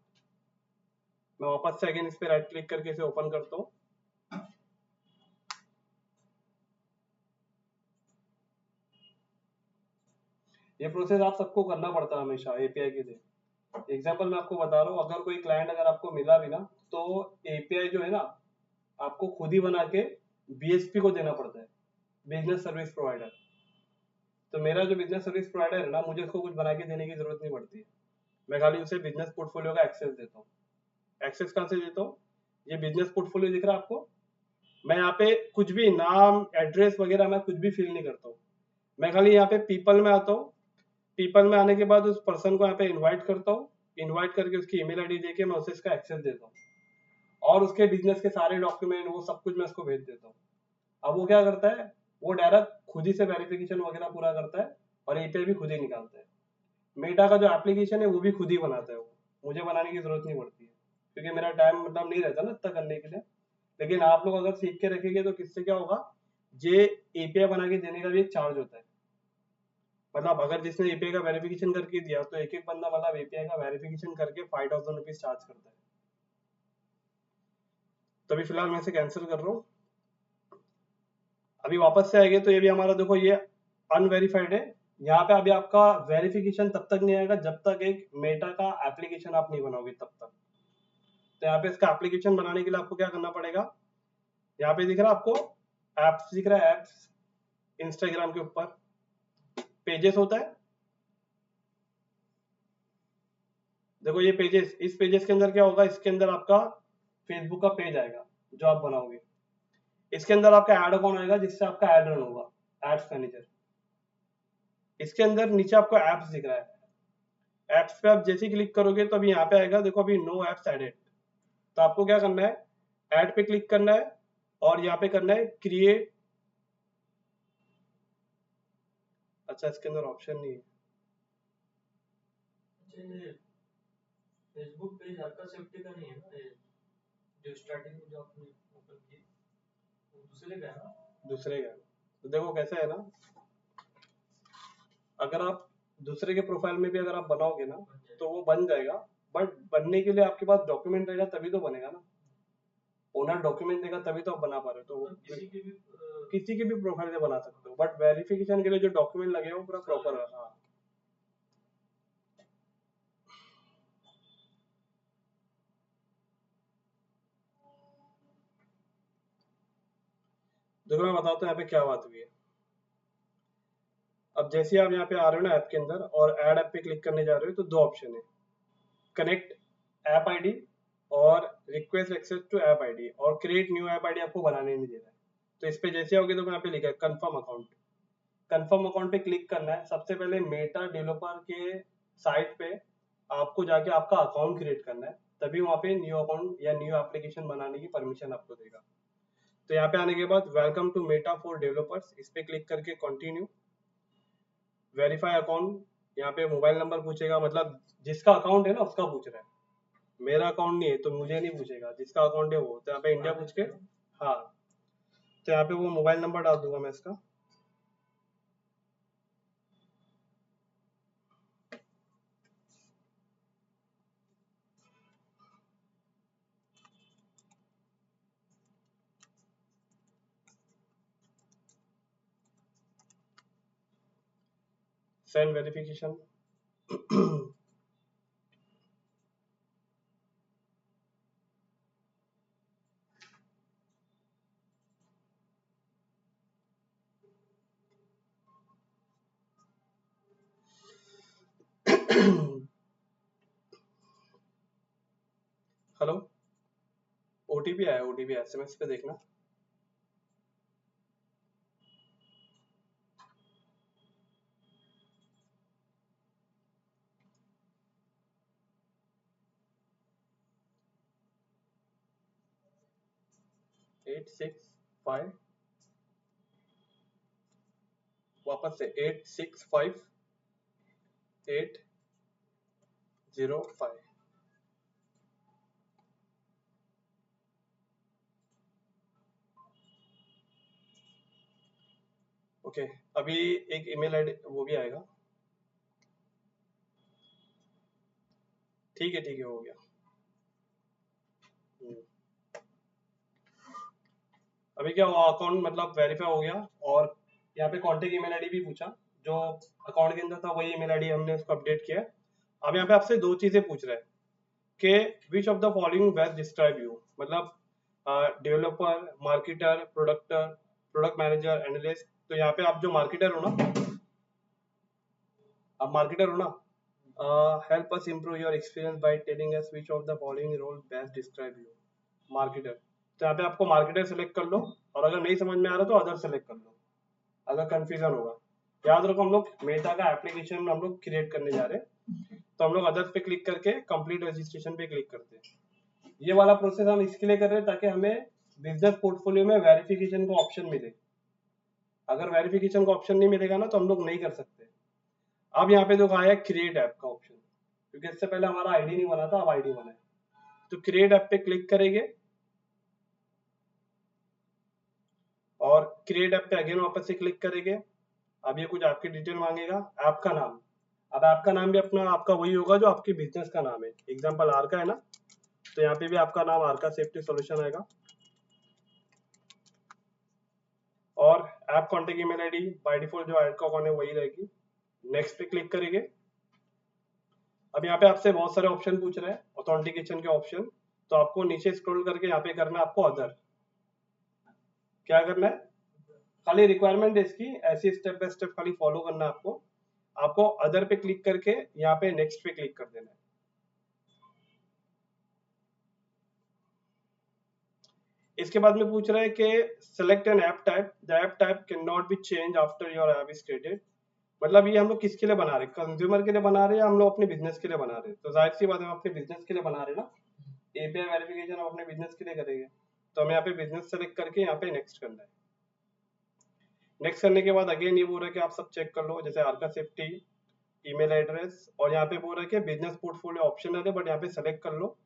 मैं वापस से अगेन इस पे राइट क्लिक करके इसे ओपन करता हूँ। ये प्रोसेस आप सबको करना पड़ता है हमेशा एपीआई के लिए। एग्जाम्पल मैं आपको बता रहा हूँ, अगर कोई क्लाइंट अगर आपको मिला भी ना, तो एपीआई जो है ना आपको खुद ही बना के बीएसपी को देना पड़ता है, बिजनेस सर्विस प्रोवाइडर। तो मेरा जो बिजनेस सर्विस प्रोवाइडर है ना, मुझे उसको कुछ बना के देने की जरूरत नहीं पड़ती है, मैं खाली उसे बिजनेस पोर्टफोलियो का एक्सेस देता हूँ। एक्सेस कहाँ से देता हूँ, ये बिजनेस पोर्टफोलियो दिख रहा है आपको, मैं यहाँ पे कुछ भी नाम एड्रेस वगैरह मैं कुछ भी फिल नहीं करता हूँ। मैं खाली यहाँ पे पीपल में आता हूँ, पीपल में आने के बाद उस पर्सन को यहाँ पे इनवाइट करता हूँ, इनवाइट करके उसकी ईमेल आईडी देके मैं उसे इसका एक्सेस देता हूँ और उसके बिजनेस के सारे डॉक्यूमेंट वो सब कुछ मैं उसको भेज देता हूँ। अब वो क्या करता है, वो डायरेक्ट खुद ही से वेरिफिकेशन वगैरह पूरा करता है और एपीआई भी खुद ही निकालता है। मेटा का जो एप्लीकेशन है वो भी खुद ही बनाता है, वो मुझे बनाने की जरूरत नहीं पड़ती है क्योंकि मेरा टाइम मतलब नहीं रहता ना इतना करने के लिए। लेकिन आप लोग अगर सीख के रखेंगे तो किससे क्या होगा, ये एपीआई बना के देने का भी एक चार्ज होता है। मतलब अगर जिसने एपीआई का वेरिफिकेशन करके दिया तो एक एक बंदा मतलब एपीआई का वेरिफिकेशन करके 5000 रुपीज चार्ज करता है। तो अभी फिलहाल मैं इसे कैंसिल कर रहा हूँ। अभी वापस से आएंगे तो ये भी हमारा देखो ये अनवेरिफाइड है, यहाँ पे अभी आपका वेरिफिकेशन तब तक नहीं आएगा जब तक एक मेटा का एप्लीकेशन आप नहीं बनाओगे तब तक। तो यहाँ पे इसका एप्लीकेशन बनाने के लिए आपको क्या करना पड़ेगा, यहाँ पे दिख रहा है आपको एप्स दिख रहा है, एप्स इंस्टाग्राम के ऊपर पेजेस होता है। देखो ये पेजेस, इस पेजेस के अंदर क्या होगा, इसके अंदर आपका फेसबुक का पेज आएगा जो आप बनाओगे। इसके अंदर आपका ऐड अकाउंट आएगा जिससे आपका ऐड रन होगा, एड्स मैनेजर। इसके अंदर नीचे आपको एप्स दिख रहा है, एप्स पे आप जैसे क्लिक करोगे तो अभी यहाँ पे आएगा, देखो अभी नो एप्स एडेड। तो आपको क्या करना है, ऐड पे क्लिक करना है और यहाँ पे करना है क्रिएट। अच्छा इसके अंदर ऑप्शन नहीं है। अच्छा ये फेसबुक पेज आपका सेफ्टी का नहीं है ना, ये जो स्टार्टिंग में जो आपने ओपन किया वो दूसरे का है ना? दूसरे का। तो देखो कैसा है ना, अगर आप दूसरे के प्रोफाइल में भी अगर आप बनाओगे ना तो वो बन जाएगा, बट बनने के लिए आपके पास डॉक्यूमेंट रहेगा तभी तो बनेगा ना। ओनर डॉक्यूमेंट देगा तभी तो आप बना पा रहे हो। तो मतलब किसी के भी प्रोफाइल से बना सकते हो, बट वेरिफिकेशन के लिए जो डॉक्यूमेंट लगे वो पूरा प्रॉपर है। हाँ देखो मैं बताता हूँ यहाँ पे क्या बात हुई है। अब जैसे आप यहाँ पे आ रहे हो ना ऐप के अंदर और ऐड ऐप पे क्लिक करने जा रहे हो तो दो ऑप्शन है, कनेक्ट ऐप आईडी और request access to app ID, और क्रिएट न्यू ऐप आईडी आपको बनाने नहीं दे रहा है। तो इस पे जैसे आओगे तो यहाँ पे लिखा है कंफर्म अकाउंट। कंफर्म अकाउंट पे क्लिक करना है। सबसे पहले मेटा डेवलपर के साइट पे आपको जाके आपका अकाउंट क्रिएट करना है, तभी वहाँ पे न्यू अकाउंट या न्यू एप्लीकेशन बनाने की परमिशन आपको देगा। तो यहाँ पे आने के बाद welcome to Meta for developers, इस पे क्लिक करके कंटिन्यू। वेरीफाई अकाउंट, यहाँ पे मोबाइल नंबर पूछेगा, मतलब जिसका अकाउंट है ना उसका पूछ रहा है, मेरा अकाउंट नहीं है तो मुझे नहीं पूछेगा, जिसका अकाउंट है वो। तो यहाँ पे इंडिया पूछ के, हाँ तो यहाँ पे वो मोबाइल नंबर डाल दूंगा मैं इसका। Send verification. हेलो, ओटीपी आया, ओटीपी एसएमएस पे देखना। एट सिक्स फाइव, वापस से 865805। ओके अभी एक ईमेल आईडी वो भी आएगा। ठीक है हो गया। अभी क्या हुआ, अकाउंट मतलब वेरीफाई हो गया, और यहाँ पे कॉन्टेक्ट ईमेल आईडी भी पूछा, जो अकाउंट के अंदर था वही ईमेल आईडी हमने उसको अपडेट किया है। अब यहाँ पे आपसे दो चीजें पूछ रहा है कि which of the following best describe you, मतलब developer, marketer, product manager, analyst. तो यहाँ पे आप जो मार्केटर हो ना, आप मार्केटर हो ना, help us improve your experience by telling us which of the following role best describe you, marketer. तो यहाँ पे आपको मार्केटर सेलेक्ट कर लो, और अगर नहीं समझ में आ रहा तो अदर सेलेक्ट कर लो, अगर कंफ्यूजन होगा। याद रखो हम लोग मेटा का एप्लीकेशन हम लोग क्रिएट करने जा रहे हैं, तो हम लोग अदर्स पे क्लिक करके कंप्लीट रजिस्ट्रेशन पे क्लिक करते हैं। ये वाला प्रोसेस हम इसके लिए कर रहे हैं ताकि हमें बिजनेस पोर्टफोलियो में वेरिफिकेशन का ऑप्शन मिले। अगर वेरिफिकेशन का ऑप्शन नहीं मिलेगा ना तो हम लोग नहीं कर सकते। अब यहाँ पे देखो आया क्रिएट ऐप का ऑप्शन, क्योंकि इससे पहले हमारा आईडी नहीं बना था, अब आईडी बना है। तो क्रिएट ऐप पे क्लिक करेंगे और क्रिएट ऐप पे अगेन वापस से क्लिक करेंगे। अब ये कुछ आपकी डिटेल मांगेगा, ऐप का नाम। अब ऐप का नाम भी अपना आपका वही होगा जो आपके बिजनेस का नाम है। एग्जांपल आर का है ना, तो यहाँ पे भी आपका नाम आर का सेफ्टी सॉल्यूशन आएगा। और app contact email ID by default जो ऐड का अकाउंट है वही रहेगी। नेक्स्ट पे क्लिक करेंगे। अब यहाँ पे आपसे बहुत सारे ऑप्शन पूछ रहे हैं, ऑथेंटिकेशन के ऑप्शन। तो आपको नीचे स्क्रॉल करके यहाँ पे करना है आपको अदर। क्या करना है, खाली रिक्वायरमेंट इसकी ऐसी स्टेप बाय स्टेप खाली फॉलो करना है आपको। आपको अदर पे क्लिक करके यहाँ पे नेक्स्ट पे क्लिक कर देना है। इसके बाद में पूछ रहा है कि select N app type, the app type can not be change after your app is created. मतलब ये हम लोग किसके लिए बना रहे हैं, कंज्यूमर के लिए बना रहे हैं या हम लोग अपने बिजनेस के लिए बना रहे हैं। तो जाहिर सी बात है हम अपने बिजनेस के लिए बना रहे हैं ना, एपीआई वेरिफिकेशन हम अपने बिजनेस के लिए करेंगे। तो हमें यहाँ पे बिजनेस सेलेक्ट करके यहाँ पे नेक्स्ट करना है। नेक्स्ट करने के बाद अगेन ये बोल रहा है कि आप सब चेक कर लो, जैसे आर्का सेफ्टी, ईमेल एड्रेस, और यहाँ पे बोल रहा है कि बिजनेस पोर्टफोलियो ऑप्शनल है बट यहाँ पे सेलेक्ट कर लो।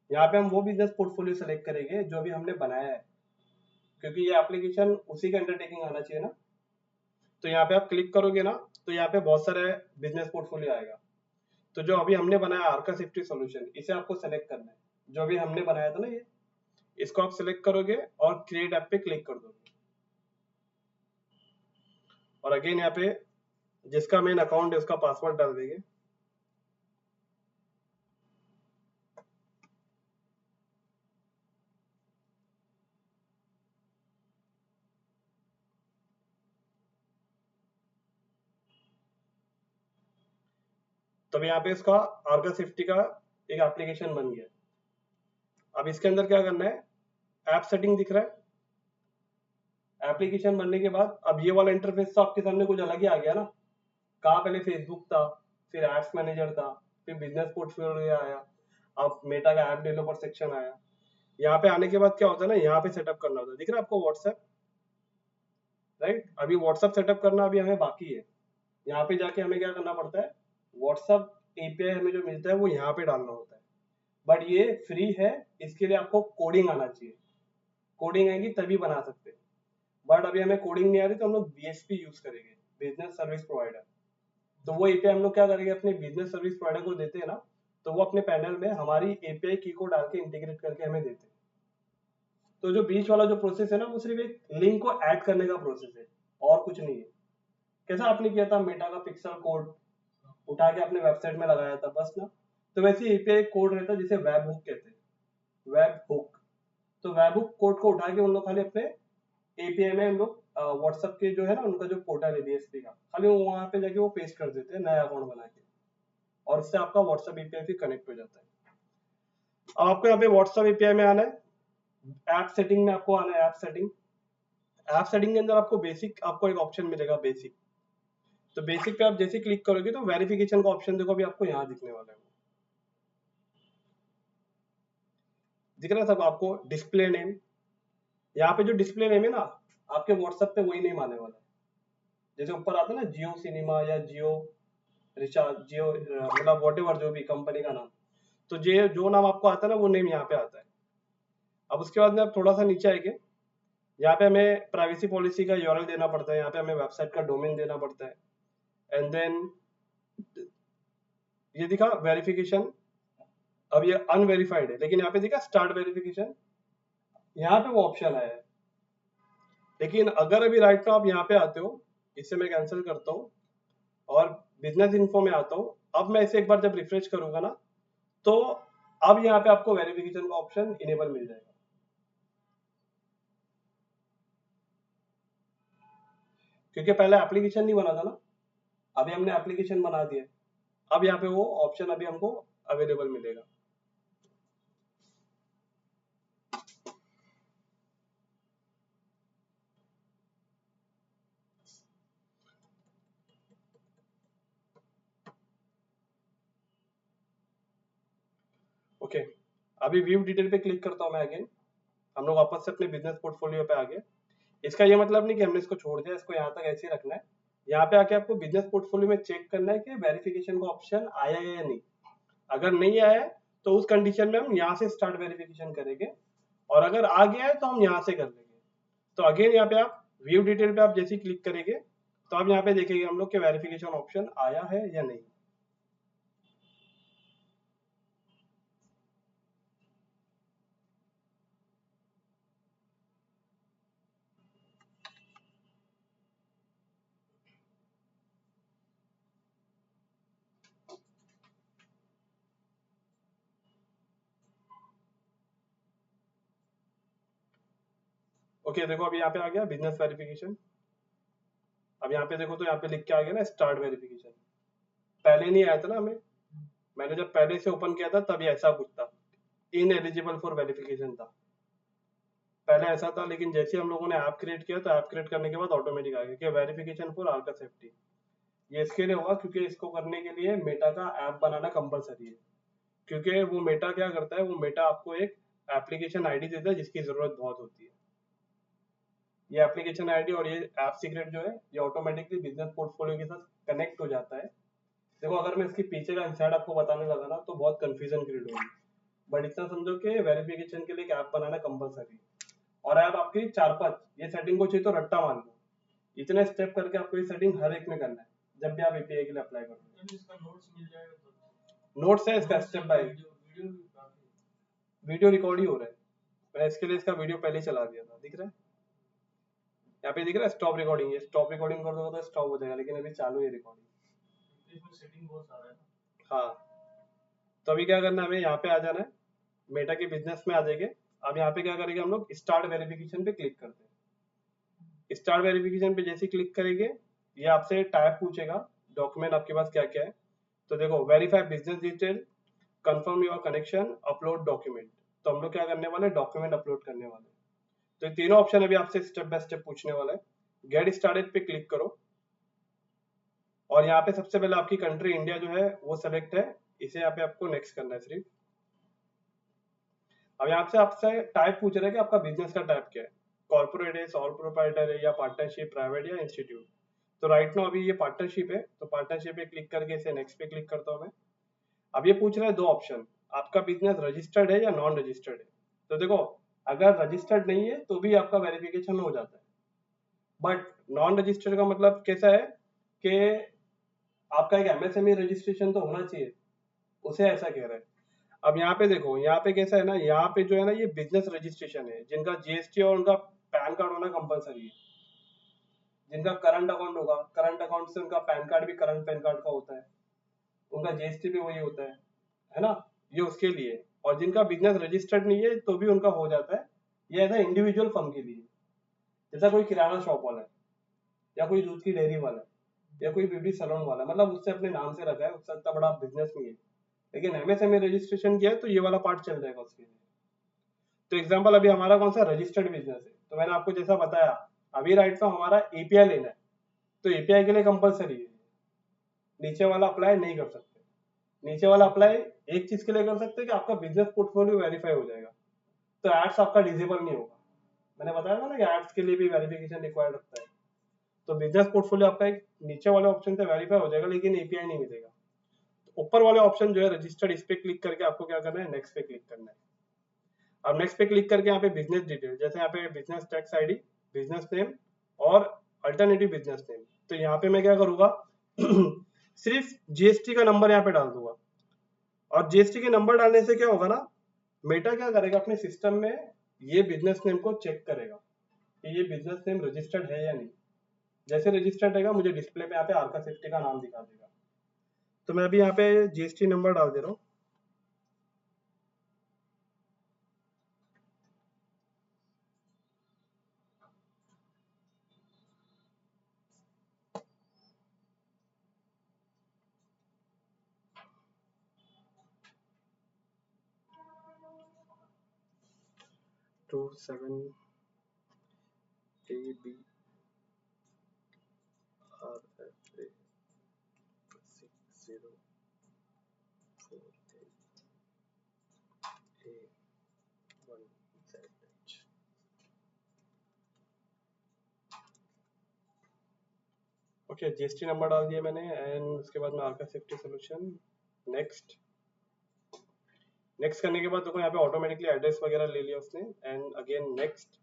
यहाँ पे हम वो बिजनेस पोर्टफोलियो सेलेक्ट करेंगे जो भी हमने बनाया है, क्योंकि ये एप्लीकेशन उसी का अंडरटेकिंग आना चाहिए ना। तो यहाँ पे आप क्लिक करोगे ना तो यहाँ पे बहुत सारे बिजनेस पोर्टफोलियो आएगा। तो जो अभी हमने बनाया आर्का सेफ्टी सॉल्यूशन, इसे आपको सेलेक्ट करना है। जो अभी हमने बनाया था ना ये, इसको आप सेलेक्ट करोगे और क्रिएट ऐप पे क्लिक कर दोगे। और अगेन यहाँ पे जिसका मेन अकाउंट है उसका पासवर्ड डाल देंगे। तब यहाँ पे इसका आर्का सेफ्टी का एक एप्लीकेशन बन गया। अब इसके अंदर क्या करना है, ऐप सेटिंग दिख रहा है। एप्लीकेशन बनने के बाद अब ये वाला इंटरफेस तो आपके सामने कुछ अलग ही आ गया ना। कहाँ पहले फेसबुक था, फिर एप्स मैनेजर था, फिर बिजनेस पोर्टफोलियो आया, अब मेटा का ऐप डेवलपर सेक्शन आया। यहाँ पे आने के बाद क्या होता है ना, यहाँ पे सेटअप करना होता है। दिख रहा है आपको व्हाट्सएप, राइट। अभी व्हाट्सएप सेटअप करना अभी हमें बाकी है। यहाँ पे जाके हमें क्या करना पड़ता है, व्हाट्सएप एपीआई हमें जो मिलता है वो यहाँ पे डालना होता है। बट ये फ्री है, इसके लिए आपको कोडिंग आना चाहिए। कोडिंग आएगी तभी बना सकते हैं। बट अभी हमें कोडिंग नहीं आ रही तो हम लोग बीएसपी यूज करेंगे, बिजनेस सर्विस प्रोवाइडर। तो वो एपीआई हम लोग क्या करेंगे, अपने बिजनेस सर्विस प्रोवाइडर को देते हैं ना, तो वो अपने पैनल में हमारी एपीआई की को डाल के इंटीग्रेट करके हमें देते हैं। तो जो बीच वाला जो प्रोसेस है ना, वो सिर्फ एक लिंक को ऐड करने का प्रोसेस है और कुछ नहीं है। कैसा आपने किया था, मेटा का पिक्सल कोड उठा के अपने वेबसाइट में लगाया था बस ना। तो वैसे एपीआई कोड रहता है जिसे वेब हुक कहते हैं, वेब हुक। तो वेब हुक कोड को उठा के उन लोग खाली अपने एपीआई में हम लोग व्हाट्सएप के जो है ना उनका जो पोर्टल है बीएसपी का, खाली वो वहां पे जाके वो पेस्ट कर देते हैं नया अकाउंट बना के, और उससे आपका व्हाट्सएप एपीआई भी कनेक्ट हो जाता है। अब आपको यहाँ पे व्हाट्सएप एपीआई में आना है, ऐप सेटिंग में आपको आना है। ऐप सेटिंग, ऐप सेटिंग के अंदर आपको बेसिक, आपको एक ऑप्शन मिलेगा बेसिक। तो बेसिक पे आप जैसे क्लिक करोगे तो वेरिफिकेशन का ऑप्शन देखो अभी आपको यहाँ दिखने वाला है। दिख रहा है सब आपको, डिस्प्ले नेम। यहाँ पे जो डिस्प्ले नेम है ना, आपके व्हाट्सएप पे वही नेम आने वाला है। जैसे ऊपर आता है ना जियो सिनेमा या जियो रिचार्ज, जियो मतलब वॉट एवर जो भी कंपनी का नाम, तो जो नाम आपको आता है ना वो नेम यहाँ पे आता है। अब उसके बाद में आप थोड़ा सा नीचे आएंगे, यहाँ पे हमें प्राइवेसी पॉलिसी का यूआरएल देना पड़ता है, यहाँ पे हमें वेबसाइट का डोमेन देना पड़ता है। एंड देन ये दिखा वेरिफिकेशन, अब ये अनवेरिफाइड है, लेकिन यहाँ पे दिखा स्टार्ट वेरिफिकेशन, यहाँ पे वो ऑप्शन आया है। लेकिन अगर अभी राइट नाउ आप यहाँ पे आते हो, इससे मैं कैंसिल करता हूँ और बिजनेस इन्फो में आता हूँ। अब मैं इसे एक बार जब रिफ्रेश करूंगा ना, तो अब यहाँ पे आपको वेरिफिकेशन का ऑप्शन इनेबल मिल जाएगा। क्योंकि पहले एप्लीकेशन नहीं बना था ना, अभी हमने एप्लीकेशन बना दिया। अब यहाँ पे वो ऑप्शन अभी हमको अवेलेबल मिलेगा। ओके, अभी व्यू डिटेल पे क्लिक करता हूँ मैं अगेन। हम लोग वापस से अपने बिजनेस पोर्टफोलियो पे आ गए। इसका ये मतलब नहीं कि हमने इसको छोड़ दिया, इसको यहाँ तक ऐसे ही रखना है। यहाँ पे आके आपको बिजनेस पोर्टफोलियो में चेक करना है कि वेरिफिकेशन का ऑप्शन आया है या नहीं। अगर नहीं आया है तो उस कंडीशन में हम यहाँ से स्टार्ट वेरिफिकेशन करेंगे, और अगर आ गया है तो हम यहाँ से कर लेंगे। तो अगेन यहाँ पे आप व्यू डिटेल पे आप जैसे ही क्लिक करेंगे तो आप यहाँ पे देखेंगे हम लोग के वेरिफिकेशन ऑप्शन आया है या नहीं। ओके देखो अभी यहाँ पे आ गया बिजनेस वेरिफिकेशन। अब यहाँ पे देखो तो यहाँ पे लिख के आ गया ना स्टार्ट वेरिफिकेशन। पहले नहीं आया था ना हमें, मैंने जब पहले से ओपन किया था तब ये ऐसा कुछ था, इन एलिजिबल फॉर वेरिफिकेशन था पहले ऐसा था। लेकिन जैसे हम लोगों ने ऐप क्रिएट किया तो ऐप क्रिएट करने के बाद ऑटोमेटिक आ गया कि वेरिफिकेशन फॉर आर्का सेफ्टी। ये इसके लिए हुआ क्योंकि इसको करने के लिए मेटा का ऐप बनाना कंपलसरी है, क्योंकि वो मेटा क्या करता है, वो मेटा आपको एक एप्लीकेशन आईडी देता है जिसकी जरूरत बहुत होती है। ये एप्लीकेशन आईडी और ये ऐप सीक्रेट जो है ये ऑटोमेटिकली बिजनेस पोर्टफोलियो के साथ कनेक्ट हो जाता है। देखो अगर मैं इसके पीछे का इंसाइड आपको बताने लगा ना तो बहुत कंफ्यूजन क्रिएट होगी, बट इतना समझो कि वेरिफिकेशन के लिए एक ऐप बनाना कंपलसरी है। और ऐप आपकी 4-5 ये सेटिंग को चाहिए तो रट्टा मान लो, इतने स्टेप करके आपको ये सेटिंग हर एक में करना है जब भी आप एपीआई के लिए अप्लाई करोगे। तो इसका नोट्स मिल जाएगा तो नोट्स है इसका स्टेप बाय वीडियो भी काफी वीडियो रिकॉर्ड ही हो रहा है। मैं इसके लिए इसका वीडियो पहले ही चला दिया था, दिख रहा है यहाँ पे, दिख रहा है स्टॉप रिकॉर्डिंग। ये स्टॉप रिकॉर्डिंग कर दो तो स्टॉप हो जाएगा, लेकिन अभी चालू है रिकॉर्डिंग। इसमें सेटिंग बहुत सारा है ना। हाँ तो अभी क्या करना है, हमें यहाँ पे आ जाना है, मेटा के बिजनेस में आ जाएंगे। अब यहाँ पे क्या करेंगे हम लोग, स्टार्ट वेरिफिकेशन पे क्लिक करते हैं। स्टार्ट वेरिफिकेशन पे जैसे क्लिक करेंगे ये आपसे टाइप पूछेगा डॉक्यूमेंट आपके पास क्या क्या है। तो देखो verify business detail, confirm your connection, upload document. तो हम लोग क्या करने वाले, डॉक्यूमेंट अपलोड करने वाले। तो ये तीनों ऑप्शन अभी आपसे स्टेप बाय स्टेप पूछने वाला है। गेट स्टार्टेड पे क्लिक करो और यहाँ पे सबसे पहले आपकी कंट्री इंडिया जो है वो सेलेक्ट है, इसे यहाँ पे आपको नेक्स्ट करना है सिर्फ। अब यहाँ से आपसे टाइप पूछ रहा है कि आपका बिजनेस का टाइप क्या है, कॉर्पोरेट है, सॉल प्रोप्राइटर है, या पार्टनरशिप, प्राइवेट या इंस्टीट्यूट। तो राइट नाउ अभी ये पार्टनरशिप है, तो पार्टनरशिप पे क्लिक करके इसे नेक्स्ट पे क्लिक करता हूँ मैं। अब ये पूछ रहा है दो ऑप्शन, आपका बिजनेस रजिस्टर्ड है या नॉन रजिस्टर्ड है। तो देखो अगर रजिस्टर्ड नहीं है तो भी आपका वेरिफिकेशन हो जाता है, बट नॉन रजिस्टर्ड का मतलब कैसा है कि आपका एक एमएसएमई रजिस्ट्रेशन तो होना चाहिए, उसे ऐसा कह रहा है। अब यहाँ पे देखो, यहाँ पे कैसा है ना, यहाँ पे जो है ना ये बिजनेस रजिस्ट्रेशन है, जिनका जीएसटी और उनका पैन कार्ड होना कंपलसरी है। जिनका करंट अकाउंट होगा, करंट अकाउंट से उनका पैन कार्ड भी करंट पैन कार्ड का होता है, उनका जीएसटी भी वही होता है ना, ये उसके लिए। और जिनका बिजनेस रजिस्टर्ड नहीं है तो भी उनका हो जाता है, ये ऐसा इंडिविजुअल फर्म के लिए, जैसा कोई किराना शॉप वाला है, या कोई दूध की डेयरी वाला है, या कोई ब्यूटी सैलून वाला, मतलब उससे अपने नाम से रखा है, उससे इतना बड़ा बिजनेस नहीं है, लेकिन एमएसएमई रजिस्ट्रेशन किया है तो ये वाला पार्ट चल जाएगा उसके लिए। तो एग्जांपल अभी हमारा कौन सा रजिस्टर्ड बिजनेस है, तो मैंने आपको जैसा बताया अभी राइट नाउ हमारा एपीआई लेना है, तो एपीआई के लिए कंपलसरी है, नीचे वाला अप्लाई नहीं कर सकते। नीचे वाला अप्लाई एक चीज के लिए कर सकते हैं कि आपका बिजनेस पोर्टफोलियो वेरीफाई हो जाएगा, तो एड्स आपका डिसेबल नहीं होगा। मैंने बताया था ना कि एड्स के लिए भी वेरिफिकेशन रिक्वायर्ड रखता है, तो बिजनेस पोर्टफोलियो आपका एक नीचे वाले ऑप्शन से वेरीफाई हो जाएगा, लेकिन एपीआई नहीं मिलेगा। तो ऊपर वाले ऑप्शन जो है रजिस्टर्ड, इस पे क्लिक करके आपको क्या करना है, नेक्स्ट पे क्लिक करना है। अब नेक्स्ट पे क्लिक करके यहाँ पे बिजनेस डिटेल, जैसे यहाँ पे business tax ID, business name और अल्टरनेटिव बिजनेस नेम, तो यहाँ पे मैं क्या करूंगा सिर्फ जीएसटी का नंबर यहाँ पे डाल दूंगा। और जीएसटी के नंबर डालने से क्या होगा ना, मेटा क्या करेगा अपने सिस्टम में, ये बिजनेस नेम को चेक करेगा कि ये बिजनेस नेम रजिस्टर्ड है या नहीं। जैसे रजिस्टर्ड रहेगा मुझे डिस्प्ले पे यहाँ पे आर्का सेफ्टी का नाम दिखा देगा। तो मैं अभी यहाँ पे जीएसटी नंबर डाल दे रहा हूँ। Two seven AB RFA 6048A1ZH। Okay GST number डाल दिया मैंने, एंड उसके बाद में Arka safety solution, next. Next करने के बाद देखो यहाँ पे ऑटोमेटिकली एड्रेस वगैरह ले लिया उसने, एंड अगेन नेक्स्ट।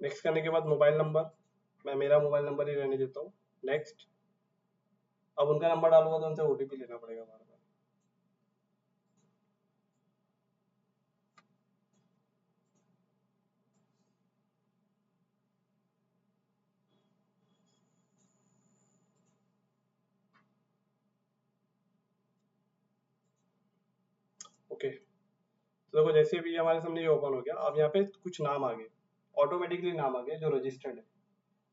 नेक्स्ट करने के बाद मोबाइल नंबर, मैं मेरा मोबाइल नंबर ही रहने देता हूँ, नेक्स्ट। अब उनका नंबर डालूंगा तो उनसे ओटीपी लेना पड़ेगा बार बार। ओके तो देखो जैसे भी हमारे सामने ये ओपन हो गया, अब यहाँ पे कुछ नाम आ गए, ऑटोमेटिकली नाम आ गए जो रजिस्टर्ड है।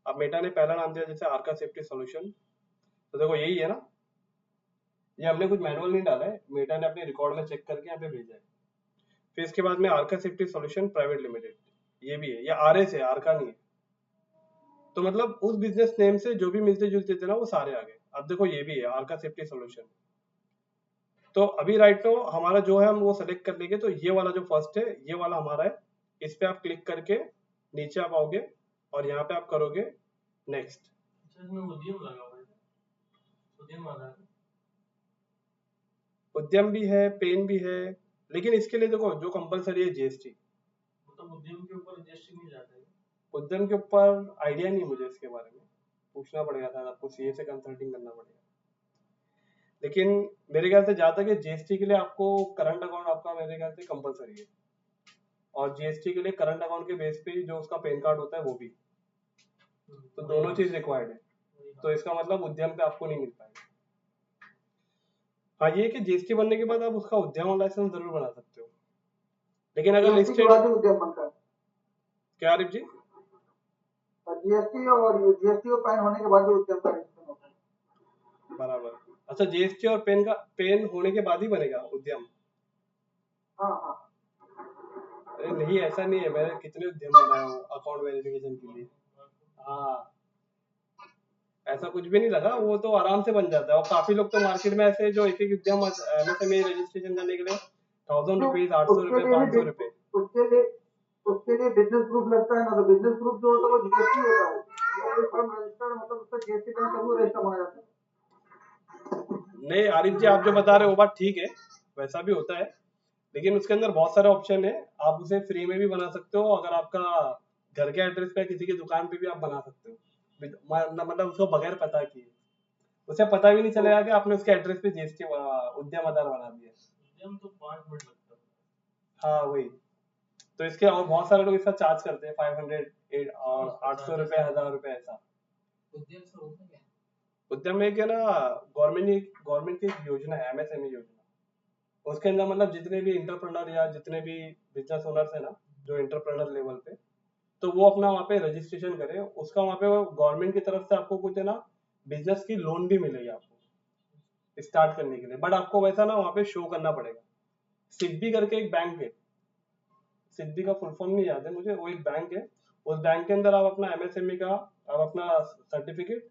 अब मेटा ने पहला नाम दिया जैसे आर्का सेफ्टी सॉल्यूशन, तो देखो यही है ना, ये हमने कुछ मैनुअल नहीं डाला है, मेटा ने अपने रिकॉर्ड में चेक करके यहाँ पे भेजा है। फिर इसके बाद में Arka safety solution private limited, ये भी है, ये RS है, आर्का नहीं है। तो मतलब उस बिजनेस नेम से जो भी मिलते जुलते थे ना वो सारे आ गए। अब देखो ये भी है आर्का सेफ्टी सॉल्यूशन। तो अभी राइट नाउ हमारा जो है हम वो सेलेक्ट कर लेंगे, तो ये वाला जो फर्स्ट है ये वाला हमारा है, इस पे आप क्लिक करके नीचे आप आओगे और यहाँ पे आप करोगे नेक्स्ट। अच्छा इसमें उद्यम लगा हुआ है, उद्यम आ रहा है। उद्यम भी है, पेन भी है, लेकिन इसके लिए देखो जो कंपलसरी है GST। मतलब उद्यम के ऊपर रजिस्ट्री नहीं जाता है। उद्यम के ऊपर आइडिया नहीं मुझे इसके बारे में, पूछना पड़ेगा था आपको, CA से कंसल्टिंग करना पड़ेगा। लेकिन मेरे ख्याल से जहाँ तक है GST के लिए आपको करंट अकाउंट आपका मेरे ख्याल से कंपलसरी है, और GST के लिए करंट अकाउंट के बेस पे जो उसका पैन कार्ड होता है वो भी, तो दोनों चीज रिक्वायर्ड है। तो इसका मतलब उद्यम पे आपको नहीं मिल पाएगा। हाँ ये कि GST बनने के बाद आप उसका उद्यम लाइसेंस जरूर बना सकते हो, लेकिन अगर जीएसटी के लिस्टेड बाद ही उद्यम बनता है। क्या आरिफ जी? जीएसटी और पैन होने के बाद ही उद्यम का रजिस्ट्रेशन होता है। बराबर। अच्छा GST और पेन होने के बाद ही बनेगा उद्यम? हाँ हाँ। अरे नहीं ऐसा नहीं है, मैंने कितने उद्यम बनाए हो अकाउंट वेरिफिकेशन के लिए। हाँ ऐसा कुछ भी नहीं लगा, वो तो आराम से बन जाता है। और काफी लोग तो मार्केट में ऐसे जो एक एक उद्यम MSME रजिस्ट्रेशन करने के लिए 1000 रुपीज, 800 उसके रुपए, लिए 500 भी रुपए। उसके लिए उसके लिए बिजनेस ग्रुप लगता है ना, तो बिजनेस ग्रुप जो होता है वो जीएसटी होता है। वो कोई फर्म रजिस्टर्ड मतलब उसका जीएसटी का तभी रजिस्टर माना जाता है। नहीं आरिफ जी आप जो बता रहे हो वो बात ठीक है, वैसा भी होता है, लेकिन उसके अंदर बहुत सारे ऑप्शन है। आप उसे फ्री में भी बना सकते हो, अगर आपका घर के एड्रेस पे किसी की दुकान पे भी आप बना सकते हो, मतलब उसको बगैर पता किए, उसे पता भी नहीं चलेगा कि आपने उसके एड्रेस पे GST उद्यम आधार बना दिया। उद्यम तो 5 मिनट लगता है। हाँ वही तो इसके, और बहुत सारे लोग इसका चार्ज करते हैं 500 और 800 रुपए, 1000 रुपए ऐसा। उद्यम से होता क्या है? उद्यम में क्या ना, गवर्नमेंट की एक योजना है MSME योजना, उसके अंदर मतलब जितने भी इंटरप्रेन्योर या जितने भी बिजनेस ओनर्स है ना जो इंटरप्रेन्योर लेवल पे, तो वो अपना वहाँ पे रजिस्ट्रेशन करे, उसका वहाँ पे गवर्नमेंट की तरफ से आपको कुछ है ना बिजनेस की लोन भी मिलेगी आपको स्टार्ट करने के लिए, बट आपको वैसा ना वहाँ पे शो करना पड़ेगा। सिड्बी करके एक बैंक है, सिड्बी का फुल फॉर्म नहीं याद है मुझे, वो एक बैंक है, उस बैंक के अंदर आप अपना MSME का, आप अपना सर्टिफिकेट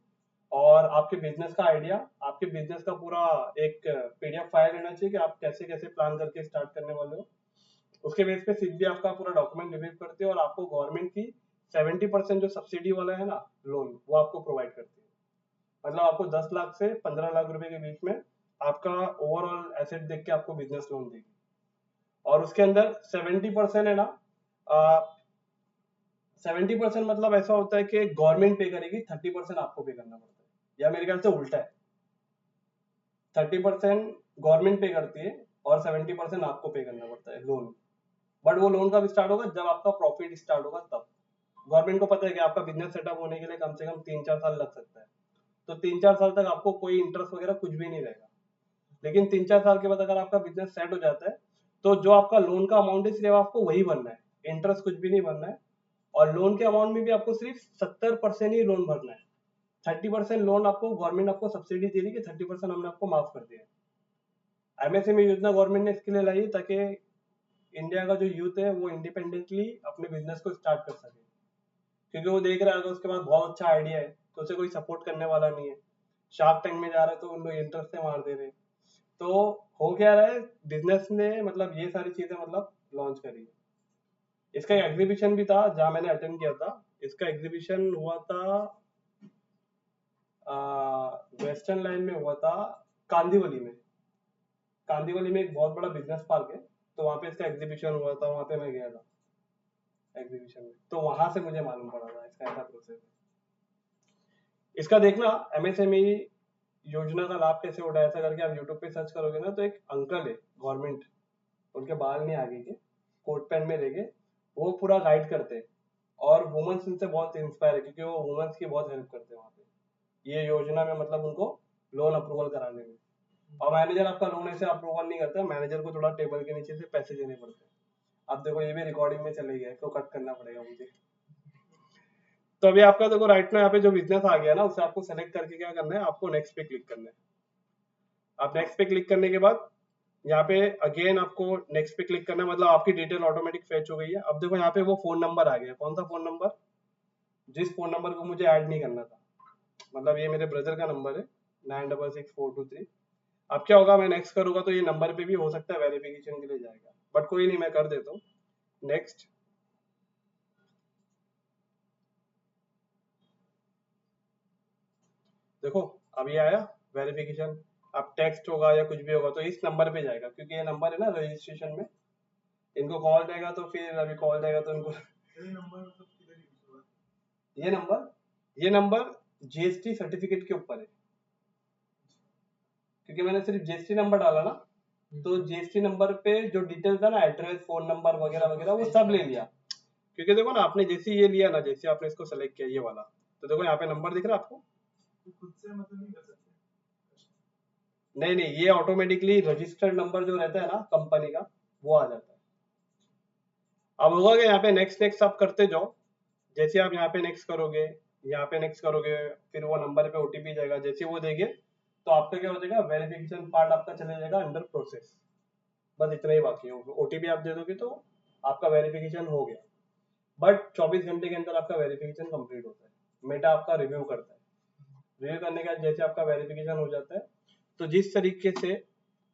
और आपके बिजनेस का आइडिया, आपके बिजनेस का पूरा एक PDF फाइल रहना चाहिए कि आप कैसे कैसे प्लान करके स्टार्ट करने वाले हो। उसके बेस पे सिड्बी आपका पूरा डॉक्यूमेंट रिव्यू करती है और आपको गवर्नमेंट की 70% जो सब्सिडी वाला है ना लोन, वो आपको प्रोवाइड करती है। मतलब आपको 10 लाख से 15 लाख रुपए के बीच में आपका ओवरऑल एसेट देख के आपको बिजनेस लोन देगी, और उसके अंदर 70% है ना, 70% मतलब ऐसा होता है कि गवर्नमेंट पे करेगी, 30% आपको पे करना पड़ता है, या मेरे ख्याल से उल्टा है, 30% गवर्नमेंट पे करती है और 70% आपको पे करना पड़ता है लोन। बट वो लोन कब स्टार्ट होगा, जब आपका प्रॉफिट स्टार्ट होगा तब। गवर्नमेंट को पता है कि आपका बिजनेस सेटअप होने के लिए कम से कम 3-4 साल लग सकता है, तो 3-4 साल तक आपको कोई इंटरेस्ट वगैरह कुछ भी नहीं रहेगा। लेकिन 3-4 साल के बाद अगर आपका बिजनेस सेट हो जाता है, तो जो आपका लोन का अमाउंट है सिर्फ आपको वही भरना है, इंटरेस्ट कुछ भी नहीं भरना है, और लोन के अमाउंट में भी आपको सिर्फ 70% ही लोन भरना है। 30% लोन आपको गवर्नमेंट आपको सब्सिडी दे रही है कि 30% हमने आपको माफ कर दिया है। MSME योजना गवर्नमेंट ने इसके लिए लाई ताकि इंडिया का जो यूथ है वो इंडिपेंडेंटली अपने बिजनेस को स्टार्ट कर सके, क्योंकि वो देख रहा है अगर उसके पास बहुत अच्छा आइडिया है तो उसे कोई सपोर्ट करने वाला नहीं है। शार्क टैंक में जा रहा है तो उन लोग इंटरेस्ट से मार दे रहे, तो हो क्या रहा है, बिजनेस ने मतलब ये सारी चीजें मतलब लॉन्च करी है। इसका एग्जीबिशन भी था जहाँ मैंने अटेंड किया था, इसका एग्जीबिशन हुआ था वेस्टर्न लाइन में हुआ था, कांदीवली में। कांदीवली में एक बहुत बड़ा बिजनेस पार्क है, तो वहाँ पे इसका एग्जीबिशन हुआ था, वहाँ पे मैं गया था एग्जीबिशन में, तो वहां से मुझे मालूम पड़ा था इसका ऐसा प्रोसेस है। इसका देखना MSME योजना का लाभ कैसे उठाया, ऐसा करके आप यूट्यूब पे सर्च करोगे ना, तो एक अंकल है गवर्नमेंट, उनके बाल नहीं आगे के, कोट पैंट में रहेंगे, वो पूरा गाइड करते हैं, और वुमेन्स इनसे बहुत इंस्पायर है क्योंकि वो वुमेन्स की बहुत हेल्प करते हैं वहाँ पे ये योजना में, मतलब उनको लोन अप्रूवल कराने में। और मैनेजर आपका लोन ऐसे अप्रूवल नहीं करता है, मैनेजर को थोड़ा टेबल के नीचे से पैसे देने पड़ते हैं, अब देखो ये भी रिकॉर्डिंग में चले गया, तो कट करना पड़ेगा मुझे। तो अभी आपका देखो राइट में यहाँ पे जो बिजनेस आ गया ना, उसे आपको सेलेक्ट करके क्या करना है, आपको नेक्स्ट पे क्लिक करना है। आप नेक्स्ट पे क्लिक करने के बाद यहाँ पे अगेन आपको नेक्स्ट पे क्लिक करना है, मतलब आपकी डिटेल ऑटोमेटिक फेच हो गई है। अब देखो यहाँ पे वो फोन नंबर आ गया, कौन सा फोन नंबर, जिस फोन नंबर को मुझे ऐड नहीं करना था, मतलब ये मेरे ब्रदर का नंबर है 966423। अब क्या होगा, मैं नेक्स्ट करूंगा तो ये नंबर पे भी हो सकता है वेरिफिकेशन के लिए जाएगा, बट कोई नहीं, मैं कर देता हूँ नेक्स्ट। देखो अब ये आया वेरिफिकेशन। अब टेक्स्ट होगा या कुछ भी होगा तो इस नंबर पे जाएगा, क्योंकि ये नंबर है ना रजिस्ट्रेशन में। इनको कॉल जाएगा तो फिर अभी कॉल जाएगा तो इनको ये नंबर जीएसटी सर्टिफिकेट के ऊपर है, क्योंकि मैंने सिर्फ जीएसटी नंबर डाला ना, तो जीएसटी नंबर पे जो डिटेल था ना, एड्रेस, फोन नंबर वगैरह वगैरह, वो सब ले लिया। क्योंकि देखो ना, आपने जैसे ये लिया ना, जैसे आपने इसको सेलेक्ट किया ये वाला, तो देखो यहाँ पे नंबर दिख रहा है आपको। खुद से मतलब नहीं कर सकते। नहीं नहीं, ये ऑटोमेटिकली रजिस्टर्ड नंबर जो रहता है ना कंपनी का, वो आ जाता है। अब होगा कि यहाँ पे नेक्स्ट नेक्स्ट आप करते जाओ, जैसे आप यहाँ पे नेक्स्ट करोगे, यहाँ पे नेक्स्ट करोगे, फिर वो नंबर पे ओटीपी जाएगा, जैसे वो देंगे तो आपका क्या हो जाएगा, वेरिफिकेशन पार्ट आपका चले जाएगा अंडर प्रोसेस। बस इतना ही बाकी है, ओटीपी आप दे दोगे तो आपका वेरिफिकेशन हो गया। बट 24 घंटे के अंदर आपका वेरिफिकेशन कंप्लीट होता है, मेटा आपका रिव्यू करता है। रिव्यू करने के बाद जैसे आपका वेरिफिकेशन हो जाता है, तो जिस तरीके से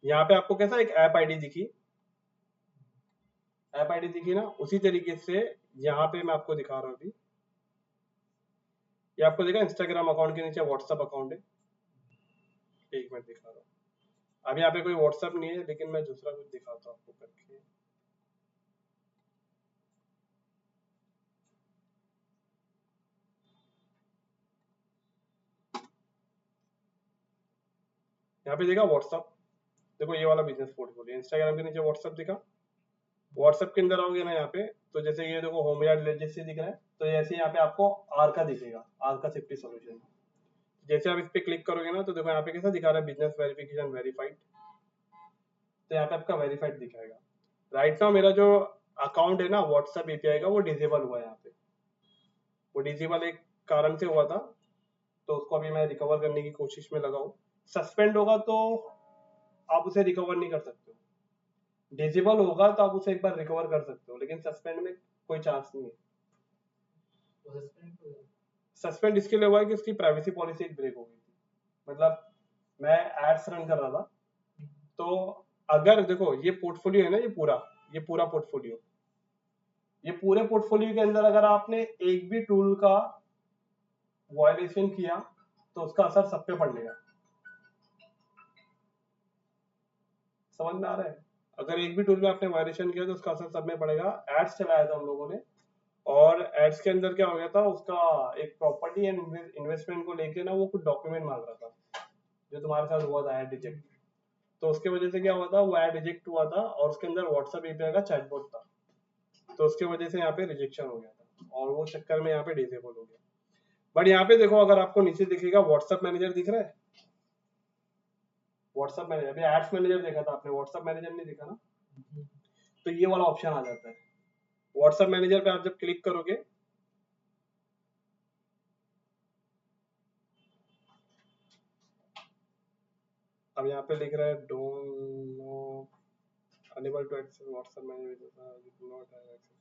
यहाँ पे आपको कैसा एक ऐप आईडी दिखी ना, उसी तरीके से यहाँ पे मैं आपको दिखा रहा हूँ अभी। ये आपको देखा इंस्टाग्राम अकाउंट के नीचे व्हाट्सएप अकाउंट है, एक मिनट दिखा रहा हूँ। अब यहाँ पे कोई व्हाट्सएप नहीं है, लेकिन मैं दूसरा कुछ दिखाता हूँ आपको करके। यहाँ पे देखा व्हाट्सएप, देखो ये वाला बिजनेस पोर्टफोलियो, इंस्टाग्राम के नीचे व्हाट्सएप दिखा। व्हाट्सएप के अंदर आओगे ना यहाँ पे, तो जैसे ये देखो होम यार्ड लेजेसी दिख रहा है, तो ऐसे यहाँ पे आपको आर का दिखेगा, आर का सेफ्टी सोल्यूशन। जैसे आप इस पे क्लिक करोगे ना, तो देखो यहाँ पे कैसा दिखा रहा है, बिजनेस वेरिफिकेशन वेरीफाइड, तो यहाँ पे आपका वेरीफाइड दिखाएगा। राइट नाउ मेरा जो अकाउंट है ना व्हाट्सएप एपीआई का, वो डिसेबल हुआ है यहाँ पे। वो डिसेबल एक कारण से हुआ था, तो उसको अभी मैं रिकवर करने की कोशिश में लगा हूँ। सस्पेंड होगा तो आप उसे रिकवर नहीं कर सकते हो, डिसेबल होगा तो आप उसे एक बार रिकवर कर सकते हो, लेकिन सस्पेंड में कोई चांस नहीं है। सस्पेंड इसके लिए हुआ है कि उसकी प्राइवेसी पॉलिसी एक ब्रेक हो गई थी। मतलब मैं एड्स रन कर रहा था, तो अगर देखो ये पोर्टफोलियो है ना, ये पूरा पोर्टफोलियो, ये पूरे पोर्टफोलियो के अंदर अगर आपने एक भी टूल का वायलेशन किया तो उसका असर सब पे पड़ेगा। समझ में आ रहा है? अगर एक भी टूल में आपने वायलेशन किया तो उसका असर सब में पड़ेगा। एड्स चलाया था हम लोगों ने, और एड्स के अंदर क्या हो गया था, उसका एक प्रॉपर्टी एंड इन्वेस्टमेंट को लेके ना वो कुछ डॉक्यूमेंट मांग रहा था, जो तुम्हारे साथ हुआ था एड रिजेक्ट। तो उसके वजह से क्या हुआ था, वो एड रिजेक्ट हुआ था, और उसके अंदर व्हाट्सएप एपीआई का चैटबॉट था, तो उसके वजह से यहाँ पे रिजेक्शन हो गया था, और वो चक्कर में यहाँ पे डिसेबल हो गया। बट यहाँ पे देखो, अगर आपको नीचे दिखेगा व्हाट्सएप मैनेजर दिख रहा है, व्हाट्सएप मैनेजर, अभी एड्स मैनेजर देखा था आपने, व्हाट्सएप मैनेजर नहीं दिखा ना, तो ये वाला ऑप्शन आ जाता है। व्हाट्सएप मैनेजर पे आप जब क्लिक करोगे, अब यहाँ पे लिख रहा है don't know enable to access WhatsApp manager, not have access.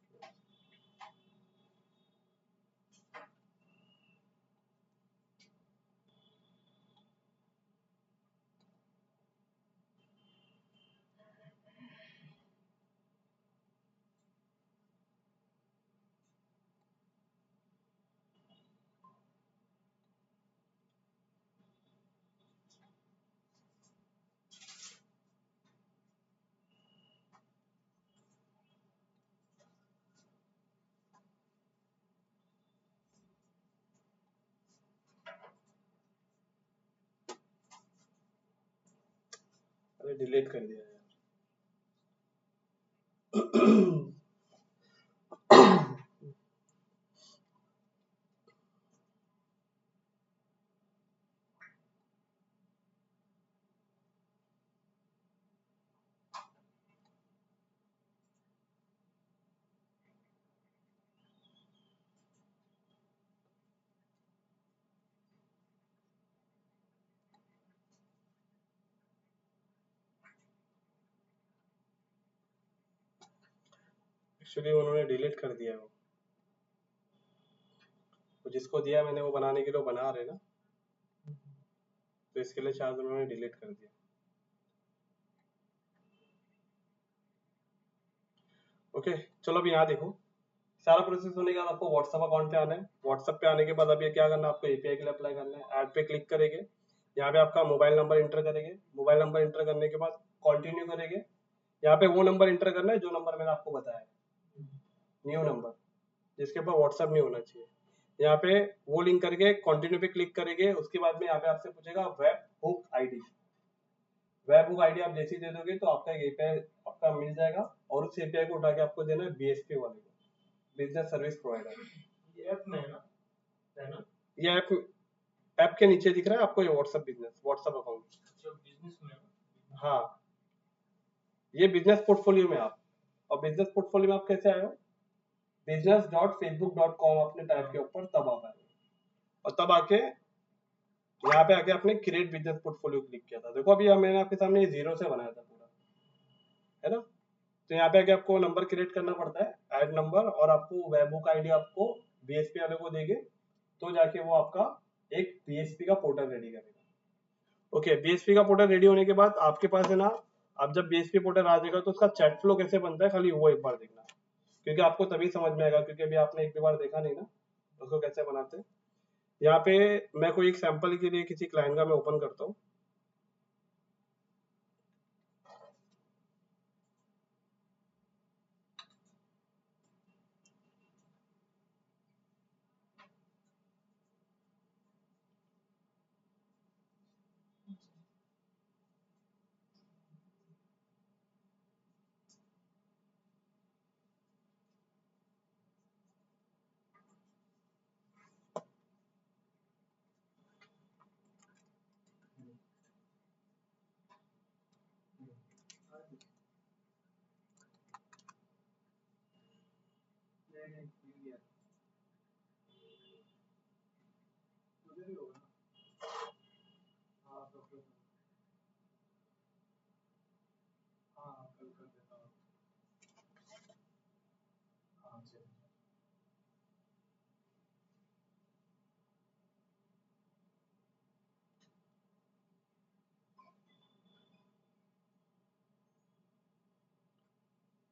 अरे डिलीट कर दिया यार। एक्चुअली उन्होंने डिलीट कर दिया वो, तो जिसको दिया मैंने वो बनाने के लिए वो बना रहे ना, तो इसके लिए शायद उन्होंने डिलीट कर दिया। ओके चलो अभी यहाँ देखो, सारा प्रोसेस होने के बाद आपको व्हाट्सएप अकाउंट पे आना है। व्हाट्सएप पे आने के बाद अभी क्या करना है, आपको एपीआई के लिए अप्लाई करना है। ऐड पे क्लिक करेंगे, यहाँ पे आपका मोबाइल नंबर इंटर करेंगे। मोबाइल नंबर इंटर करने के बाद कंटिन्यू करेंगे। यहाँ पे वो नंबर इंटर करना है जो नंबर मैंने आपको बताया, न्यू नंबर जिसके ऊपर व्हाट्सएप नहीं होना चाहिए। यहाँ पे वो लिंक करके कंटिन्यू पे क्लिक करेंगे। उसके बाद में यहाँ पे आपसे पूछेगा web hook ID. Web hook ID आप जैसे ही दे दोगे तो आपका एक एपीआई आपका मिल जाएगा, और उस एपीआई को उठा के आपको देना है बीएसपी वाले को, बिजनेस सर्विस प्रोवाइडर। ये ऐप में है ना? ये ऐप के नीचे दिख रहा है आपको ये व्हाट्सएप बिजनेस, व्हाट्सएप अकाउंट। अच्छा बिजनेस में है ना? हाँ ये बिजनेस पोर्टफोलियो में आप, और बिजनेस पोर्टफोलियो में आप कैसे आए हो, business.facebook.com अपने टाइप के ऊपर तब आ पाएंगे, और तब आके यहाँ पे आके आपने क्रिएट बिजनेस पोर्टफोलियो क्लिक किया था। देखो अभी मैंने आपके सामने ये 0 से बनाया था पूरा, है ना। तो यहाँ पे आके आपको नंबर क्रिएट करना पड़ता है, ऐड नंबर, और आपको वेब बुक आईडी आपको बीएसपी वाले को देंगे तो जाके वो आपका एक बीएसपी का पोर्टल रेडी करेगा। ओके बीएसपी का पोर्टल रेडी होने के बाद आपके पास है ना, अब जब बीएसपी पोर्टल आ जाएगा तो उसका चैट फ्लो कैसे बनता है खाली वो एक बार देखना, क्योंकि आपको तभी समझ में आएगा, क्योंकि अभी आपने एक भी बार देखा नहीं ना उसको कैसे बनाते हैं। यहाँ पे मैं कोई एक सैंपल के लिए किसी क्लाइंट का मैं ओपन करता हूँ। उधर ही होगा ना? हाँ तो फिर हाँ कल कर देता हूँ। हाँ चलो।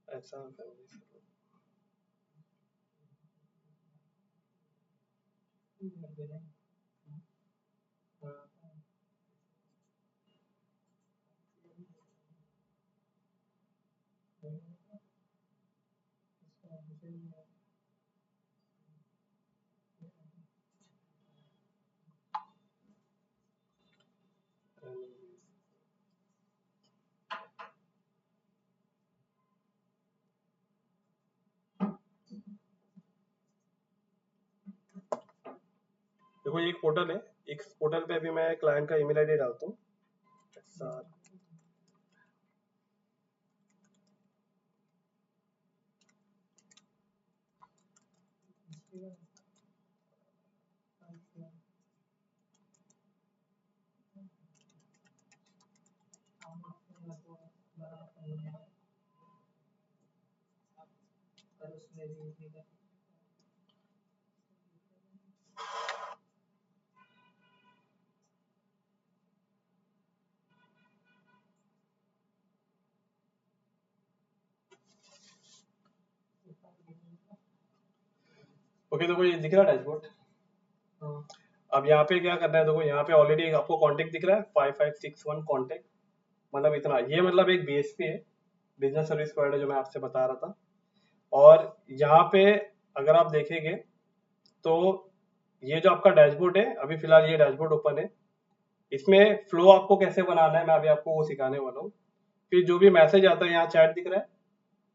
ऐसा करेंगे। देखो ये एक पोर्टल है, एक पोर्टल पे अभी मैं क्लाइंट का ईमेल आईडी डालता हूँ। ओके देखो ये दिख रहा है डैशबोर्ड। अब यहाँ पे क्या करना है, देखो यहाँ पे ऑलरेडी आपको कॉन्टेक्ट दिख रहा है 5561 कॉन्टेक्ट, मतलब इतना, ये मतलब एक बीएसपी है, बिजनेस सर्विस प्रोवाइडर, जो मैं आपसे बता रहा था। और यहाँ पे अगर आप देखेंगे तो ये जो आपका डैशबोर्ड है, अभी फिलहाल ये डैशबोर्ड ओपन है, इसमें फ्लो आपको कैसे बनाना है मैं अभी आपको वो सिखाने वाला हूँ। फिर जो भी मैसेज आता है, यहाँ चैट दिख रहा है,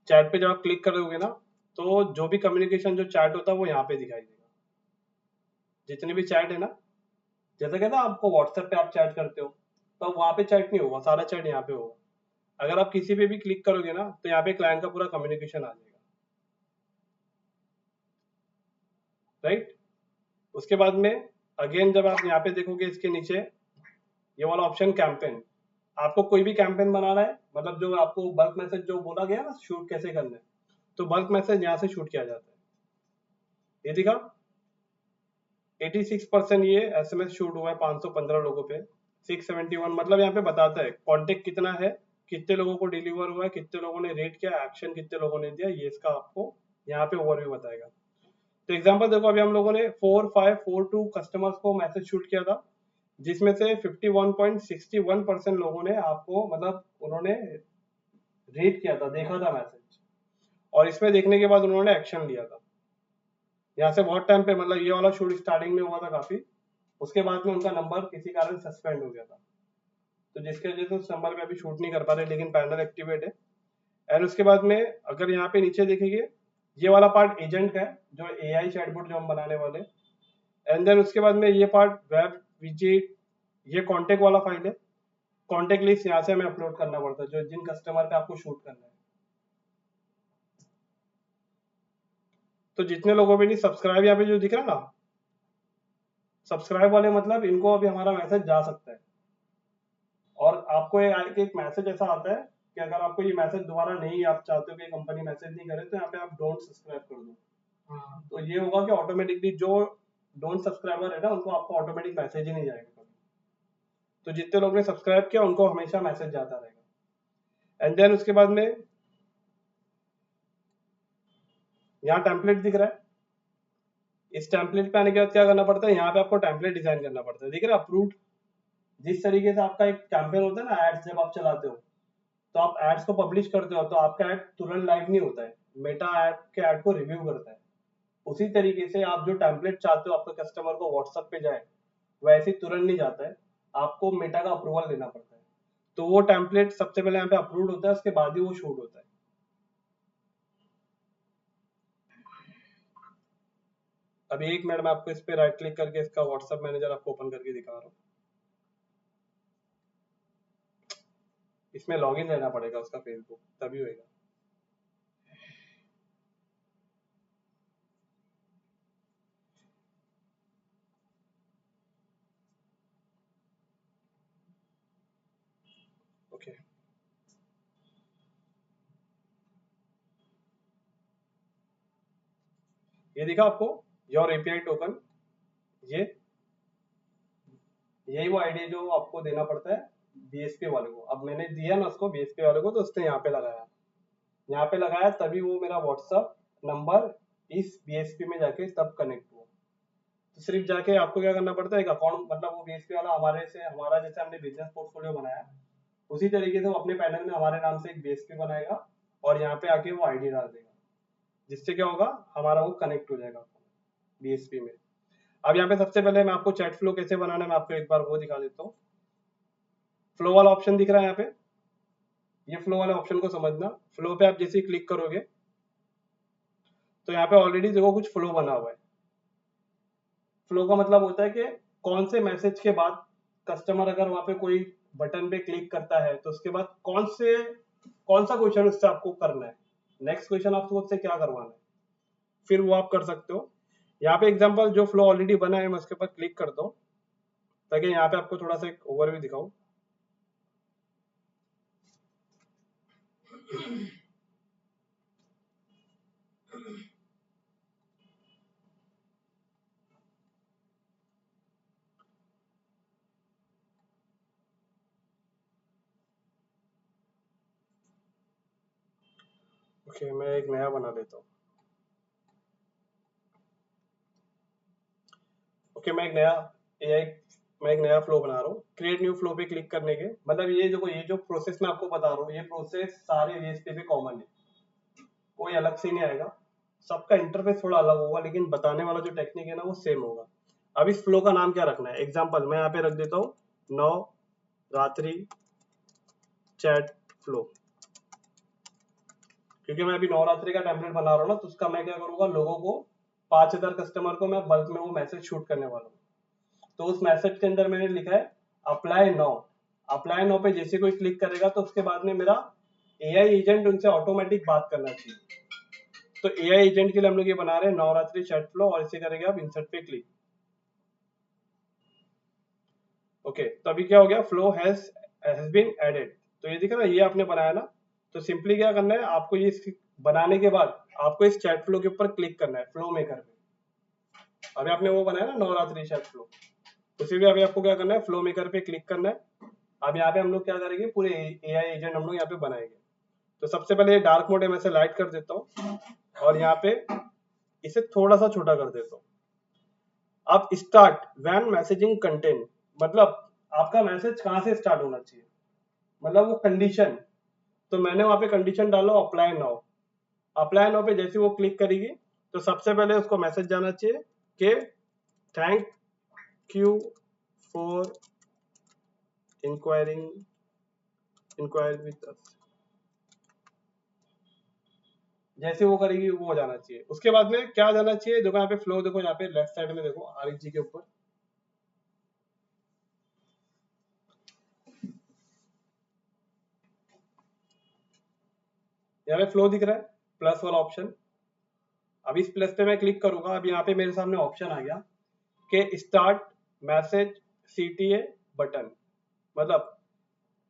चैट पे जब आप क्लिक करोगे ना तो जो भी कम्युनिकेशन जो चैट होता है वो यहाँ पे दिखाई देगा, जितने भी चैट है ना, जैसे कहता आपको व्हाट्सएप पे आप चैट करते हो तो वहां पे चैट नहीं होगा, सारा चैट यहाँ पे होगा। अगर आप किसी पे भी क्लिक करोगे ना तो यहाँ पे क्लाइंट का पूरा कम्युनिकेशन आ जाएगा, राइट। उसके बाद में अगेन जब आप यहाँ पे देखोगे इसके नीचे ये वाला ऑप्शन कैंपेन, आपको कोई भी कैंपेन बनाना है, मतलब जो आपको बल्क मैसेज जो बोला गया ना शूट कैसे करना है, तो बल्क मैसेज यहाँ से शूट किया जाता है। ये दिखा 86% ये एसएमएस शूट हुआ है 515 लोगों पे। 671 मतलब यहाँ पे बताता है कॉन्टेक्ट कितना है, कितने लोगों को डिलीवर हुआ है, कितने लोगों ने रेट किया, एक्शन कितने लोगों ने दिया, ये इसका आपको यहाँ पे ओवरव्यू बताएगा। तो एग्जांपल देखो, अभी हम लोगों ने 4542 कस्टमर्स को मैसेज शूट किया था, जिसमें से 51.61% लोगों ने आपको मतलब उन्होंने रेट किया था, देखा था मैसेज, और इसमें देखने के बाद उन्होंने एक्शन लिया था। यहाँ से बहुत टाइम पे मतलब ये वाला शूट स्टार्टिंग में हुआ था काफी, उसके बाद में उनका नंबर किसी कारण सस्पेंड हो गया था, तो जिसके वजह से उस नंबर पे अभी शूट नहीं कर पा रहे, लेकिन पैनल एक्टिवेट है। एंड उसके बाद में अगर यहाँ पे नीचे देखेंगे, ये वाला पार्ट एजेंट का है, जो एआई चैटबॉट जो हम बनाने वाले। एंड देन उसके बाद में ये पार्ट वेब विजिट, ये कॉन्टेक्ट वाला फाइल है। कॉन्टेक्ट लिस्ट यहाँ से हमें अपलोड करना पड़ता है, जो जिन कस्टमर पे आपको शूट करना है। तो जितने लोगों पे नहीं सब्सक्राइब यहाँ पे जो दिख रहा है ना, सब्सक्राइब वाले मतलब इनको अभी हमारा मैसेज जा सकता है। और आपको एक मैसेज ऐसा आता है कि अगर आपको ये मैसेज दोबारा नहीं, आप चाहते हो कि कंपनी मैसेज नहीं करे, तो यहाँ पे आप डोंट सब्सक्राइब कर दो। तो ये होगा कि ऑटोमेटिकली जो डोंट सब्सक्राइबर है ना, उनको आपको ऑटोमेटिक मैसेज ही नहीं जाएगा कभी। तो जितने लोग ने सब्सक्राइब किया उनको हमेशा मैसेज जाता रहेगा। एंड देन उसके बाद में यहाँ टेम्पलेट दिख रहा है, इस टेम्पलेट पे आने के बाद क्या करना पड़ता है, यहाँ पे आपको टेम्पलेट डिजाइन करना पड़ता है। दिख रहा है अप्रूव्ड। जिस तरीके से आपका एक कैंपेन होता है ना, एड्स जब आप चलाते हो, तो आप एड्स को पब्लिश करते हो, तो आपका एड तुरंत लाइव नहीं होता है, मेटा ऐड के एड को रिव्यू करता है। उसी तरीके से आप जो टेम्पलेट चाहते हो आपके कस्टमर को व्हाट्सएप पे जाए, वैसे तुरंत नहीं जाता है, आपको मेटा का अप्रूवल लेना पड़ता है। तो वो टेम्पलेट सबसे पहले यहाँ पे अप्रूव्ड होता है, उसके बाद ही वो शूट होता है। अभी एक मिनट में आपको इस पे राइट क्लिक करके इसका व्हाट्सएप मैनेजर आपको ओपन करके दिखा रहा हूँ। इसमें लॉगिन रहना पड़ेगा उसका फेसबुक, तभी होएगा। ओके, ये दिखा आपको योर एपीआई टोकन, ये यही वो आईडी जो आपको देना पड़ता है बीएसपी वाले को। अब मैंने दिया ना उसको बीएसपी वाले को, तो उसने यहाँ पे लगाया, तभी वो मेरा व्हाट्सएप नंबर इस बीएसपी में जाके तब कनेक्ट हुआ। तो सिर्फ जाके आपको क्या करना पड़ता है, एक अकाउंट, मतलब वो बीएसपी वाला हमारा जैसे हमने बिजनेस पोर्टफोलियो बनाया, उसी तरीके से वो अपने पैनल में हमारे नाम से एक बीएसपी बनाएगा और यहाँ पे आके वो आईडी डाल देगा, जिससे क्या होगा, हमारा वो कनेक्ट हो जाएगा बीएसपी में। अब यहाँ पे सबसे पहले मैं आपको चैट फ्लो कैसे बनाना है, मैं आपको एक बार वो दिखा देता हूँ। फ्लो वाला ऑप्शन दिख रहा है यहाँ पे, ये फ्लो वाले ऑप्शन को समझना। फ्लो पे आप जैसे ही क्लिक करोगे तो यहाँ पे ऑलरेडी देखो कुछ फ्लो बना हुआ है। फ्लो का मतलब होता है कि कौन से मैसेज के बाद कस्टमर अगर वहां पे कोई बटन पे क्लिक करता है, तो उसके बाद कौन सा क्वेश्चन उससे आपको करना है, नेक्स्ट क्वेश्चन आपको उससे क्या करवाना है, फिर वो आप कर सकते हो। यहाँ पे एग्जांपल जो फ्लो ऑलरेडी बना है, मैं उसके ऊपर क्लिक करता हूँ ताकि यहाँ पे आपको थोड़ा सा एक ओवरव्यू दिखाऊं। ओके, मैं एक नया बना लेता हूँ। ओके, मैं एक नया फ्लो बना रहा हूँ। क्रिएट न्यू फ्लो पे क्लिक करने के मतलब ये देखो, ये जो प्रोसेस मैं आपको बता रहा हूँ, ये प्रोसेस सारे वीएसपी पे कॉमन है, कोई अलग से नहीं आएगा। सबका इंटरफेस थोड़ा अलग होगा, लेकिन बताने वाला जो टेक्निक है ना, वो सेम होगा। अब इस फ्लो का नाम क्या रखना है, एग्जांपल मैं यहाँ पे रख देता हूँ नवरात्रि चैट फ्लो, क्योंकि मैं अभी नवरात्रि का टेम्पलेट बना रहा हूँ ना, तो उसका मैं क्या करूंगा, लोगों को 5000 कस्टमर को मैं बल्क में वो मैसेज शूट करने वाला हूँ। तो उस मैसेज के अंदर मैंने लिखा है अप्लाई नाउ पे जैसे कोई क्लिक करेगा तो उसके बाद में मेरा एआई एजेंट उनसे ऑटोमेटिक बात करना चाहिए। तो एआई एजेंट के लिए हम लोग ये बना रहे हैं नवरात्रि चैट फ्लो, और इसे करेंगे आप इंसर्ट पे क्लिक। ओके, तो अभी क्या हो गया, फ्लो हैज बीन एडेड। तो ये दिख रहा है, ये आपने बनाया ना, तो सिंपली क्या करना है आपको, ये बनाने के बाद आपको इस चैट फ्लो के ऊपर क्लिक करना है, फ्लो मेकर पे। अभी आपने वो बनाया ना नवरात्रि चैट फ्लो, उसी में अभी आपको क्या करना है, फ्लो मेकर पे क्लिक करना है। अब यहाँ पे हम लोग क्या करेंगे, पूरे AI एजेंट हम लोग यहाँ पे बनाएंगे। तो सबसे पहले ये डार्क मोड है, मैं इसे लाइट कर देता हूँ और यहाँ पे इसे थोड़ा सा छोटा कर देता हूँ। अब स्टार्ट व्हेन मैसेजिंग कंटेंट, मतलब आपका मैसेज कहाँ से स्टार्ट होना चाहिए, मतलब वो कंडीशन। तो मैंने वहां पे कंडीशन डालो अप्लाई नाउ। अप्लाई नाउ पे जैसे वो क्लिक करेगी तो सबसे पहले उसको मैसेज जाना चाहिए कि thank you for inquire with us. जैसे वो करेगी वो जाना चाहिए। उसके बाद में क्या जाना चाहिए, देखो यहाँ पे फ्लो, देखो यहाँ पे लेफ्ट साइड में देखो आरिफ जी के ऊपर, यहाँ पे फ्लो दिख रहा है, प्लस वाला ऑप्शन। अब इस प्लस पे मैं क्लिक करूंगा, अब यहाँ पे मेरे सामने ऑप्शन आ गया कि स्टार्ट मैसेज CTA बटन। मतलब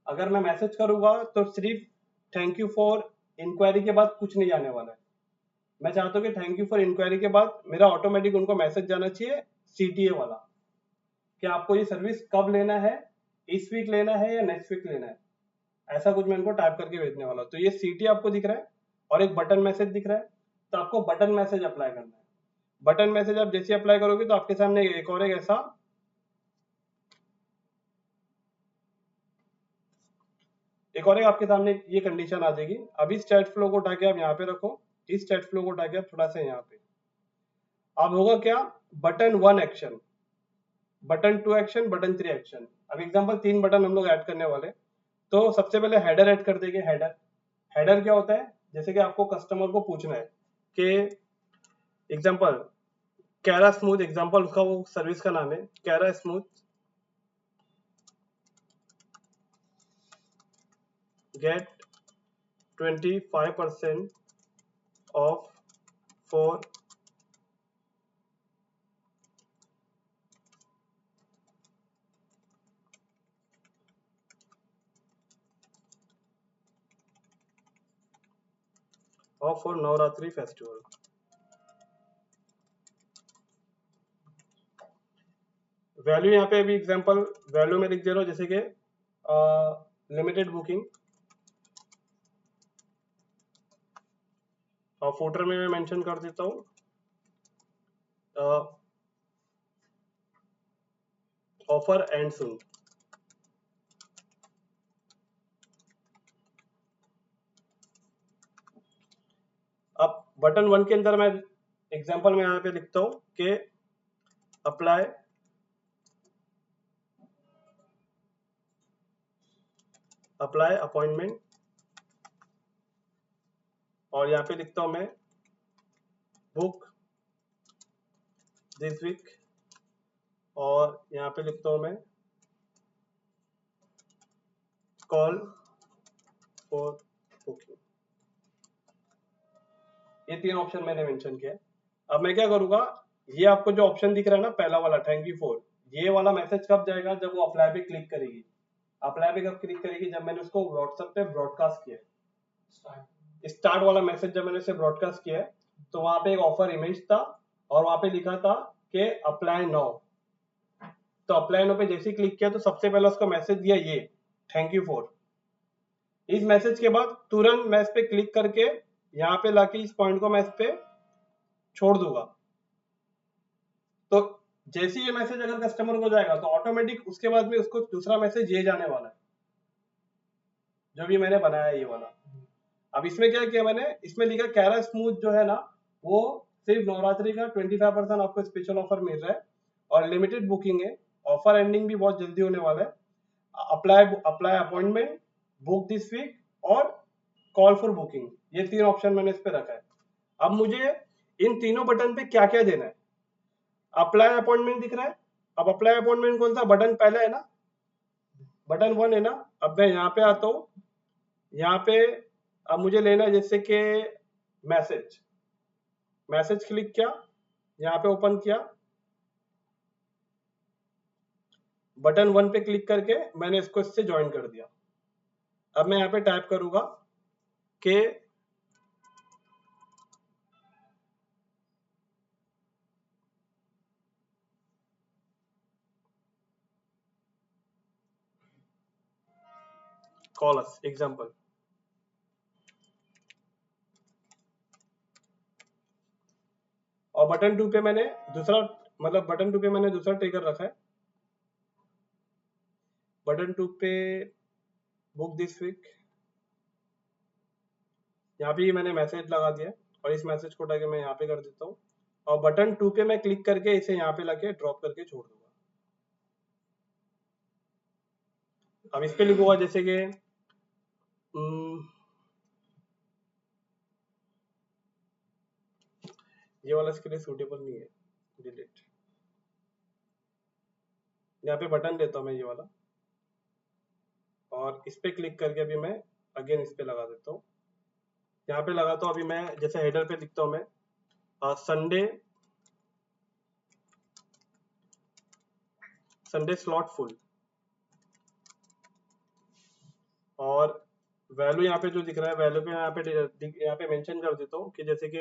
अगर मैं मैसेज करूंगा तो सिर्फ थैंक यू फॉर इंक्वायरी के बाद कुछ नहीं जाने वाला है। मैं चाहता हूँ कि थैंक यू फॉर इंक्वायरी के बाद मेरा ऑटोमेटिक उनको मैसेज जाना चाहिए CTA वाला, कि आपको ये सर्विस कब लेना है, इस वीक लेना है या नेक्स्ट वीक लेना है, ऐसा कुछ मैं उनको टाइप करके भेजने वाला हूँ। तो ये CTA आपको दिख रहा है और एक बटन मैसेज दिख रहा है, तो आपको बटन मैसेज अप्लाई करना है। बटन मैसेज आप जैसे अप्लाई करोगे तो आपके सामने एक और आपके सामने ये कंडीशन आ जाएगी। अब इस चैट फ्लो को उठा के आप यहाँ पे रखो, इस चैट फ्लो को उठा के आप थोड़ा सा यहाँ पे। अब होगा क्या, button 1 action, button 2 action, button 3 action. अब एग्जांपल 3 बटन हम लोग ऐड करने वाले। तो सबसे पहले हेडर ऐड कर देंगे। हेडर क्या होता है, जैसे कि आपको कस्टमर को पूछना है कि एग्जांपल कैरा स्मूथ, एग्जांपल उसका वो सर्विस का नाम है कैरा smooth get 25% off for Navratri festival. Value यहाँ पे अभी एग्जांपल वैल्यू में लिख दे रहा हूँ, जैसे कि लिमिटेड बुकिंग, और फुटर में मैं मेंशन कर देता हूँ ऑफर एंड सुन। अब बटन 1 के अंदर मैं एग्जांपल में यहाँ पे लिखता हूँ कि अप्लाई अपॉइंटमेंट, और यहाँ पे लिखता हूँ मैं बुक दिस वीक, और यहाँ पे लिखता हूँ मैं कॉल फॉर बुकिंग। ये 3 ऑप्शन मैंने मेंशन किया है। अब मैं क्या करूंगा, ये आपको जो ऑप्शन दिख रहा है ना पहला वाला थैंक यू फॉर, ये वाला मैसेज कब जाएगा, जब वो अप्लाई पे क्लिक करेगी। अप्लाई पे कब क्लिक करेगी, जब मैंने उसको व्हाट्सएप पे ब्रॉडकास्ट किया है। स्टार्ट वाला मैसेज जब मैंने उसे ब्रॉडकास्ट किया है तो वहां पे एक ऑफर इमेज था और वहां पे लिखा था कि अप्लाई नाउ। तो अप्लाई नाउ पे जैसे ही क्लिक किया तो सबसे पहले उसको मैसेज दिया ये थैंक यू फॉर। इस मैसेज के बाद तुरंत मैं इस पे क्लिक करके यहाँ पे लाके इस पॉइंट को मैं इस पे छोड़ दूंगा। तो जैसे ये मैसेज अगर कस्टमर को जाएगा तो ऑटोमेटिक उसके बाद में उसको दूसरा मैसेज ये जाने वाला है जो भी मैंने बनाया है ये वाला। अब इसमें क्या किया मैंने, इसमें लिखा कैरा स्मूथ जो है ना वो सिर्फ नवरात्रि का 25% आपको स्पेशल ऑफर मिल रहा है और लिमिटेड बुकिंग है, ऑफर एंडिंग भी बहुत जल्दी होने वाला है। Apply appointment, book this week और कॉल फॉर बुकिंग, ये 3 ऑप्शन मैंने इस पे रखा है। अब मुझे इन तीनों बटन पे क्या क्या देना है। अप्लाई अपॉइंटमेंट दिख रहा है, अब अप्लाई अपॉइंटमेंट कौन सा बटन पहला है ना, बटन 1 है ना। अब मैं यहाँ पे आता हूँ, यहाँ पे अब मुझे लेना है जैसे कि मैसेज क्लिक किया, यहाँ पे ओपन किया, बटन 1 पे क्लिक करके मैंने इसको इससे ज्वाइन कर दिया। अब मैं यहाँ पे टाइप करूंगा कि कॉल अस एग्जांपल। और बटन 2 पे मैंने दूसरा ट्रिगर रखा है। बटन 2 पे बुक दिस वीक, यहाँ पे मैंने मैसेज लगा दिया और इस मैसेज को उठा के मैं यहाँ पे कर देता हूँ और बटन 2 पे मैं क्लिक करके इसे यहाँ पे लाके ड्रॉप करके छोड़ दूंगा। अब इस पे लिखूंगा जैसे कि ये वाला इसके लिए सूटेबल नहीं है, डिलीट। यहाँ पे बटन देता हूँ मैं ये वाला और इस पे क्लिक करके अभी मैं अगेन इस पे लगा देता हूँ। यहाँ पे लगाता हूँ, अभी मैं जैसे हेडर पे लिखता हूँ मैं संडे स्लॉट फुल और वैल्यू यहाँ पे जो दिख रहा है वैल्यू पे यहाँ पे मेंशन कर देता हूँ कि जैसे कि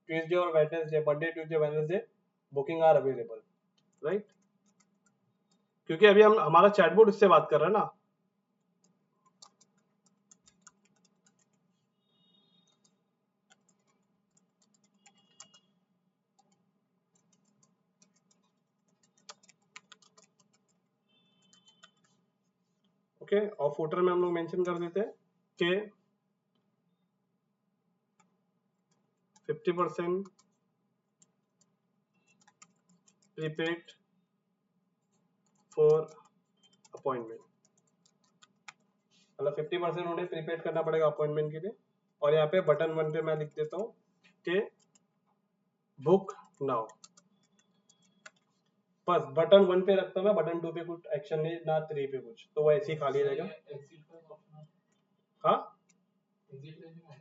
ट्यूसडे और Wednesday, Monday Tuesday Wednesday booking are available, right? क्योंकि अभी हम हमारा चैटबॉट इससे बात कर रहे हैं ना। ओके, और फुटर में हम लोग मेंशन कर देते हैं कि 50% प्रीपेड फॉर अपॉइंटमेंट, मतलब 50% उन्हें प्रीपेड करना पड़ेगा अपॉइंटमेंट के लिए। और यहाँ पे बटन 1 पे मैं लिख देता हूँ कि बुक नाउ। बस बटन 1 पे रखता हूँ मैं, बटन 2 पे कुछ एक्शन नहीं, ना 3 पे कुछ, तो वो ऐसे ही खाली रहेगा। एग्जिट का ऑप्शन है, हाँ एग्जिट लेने का है।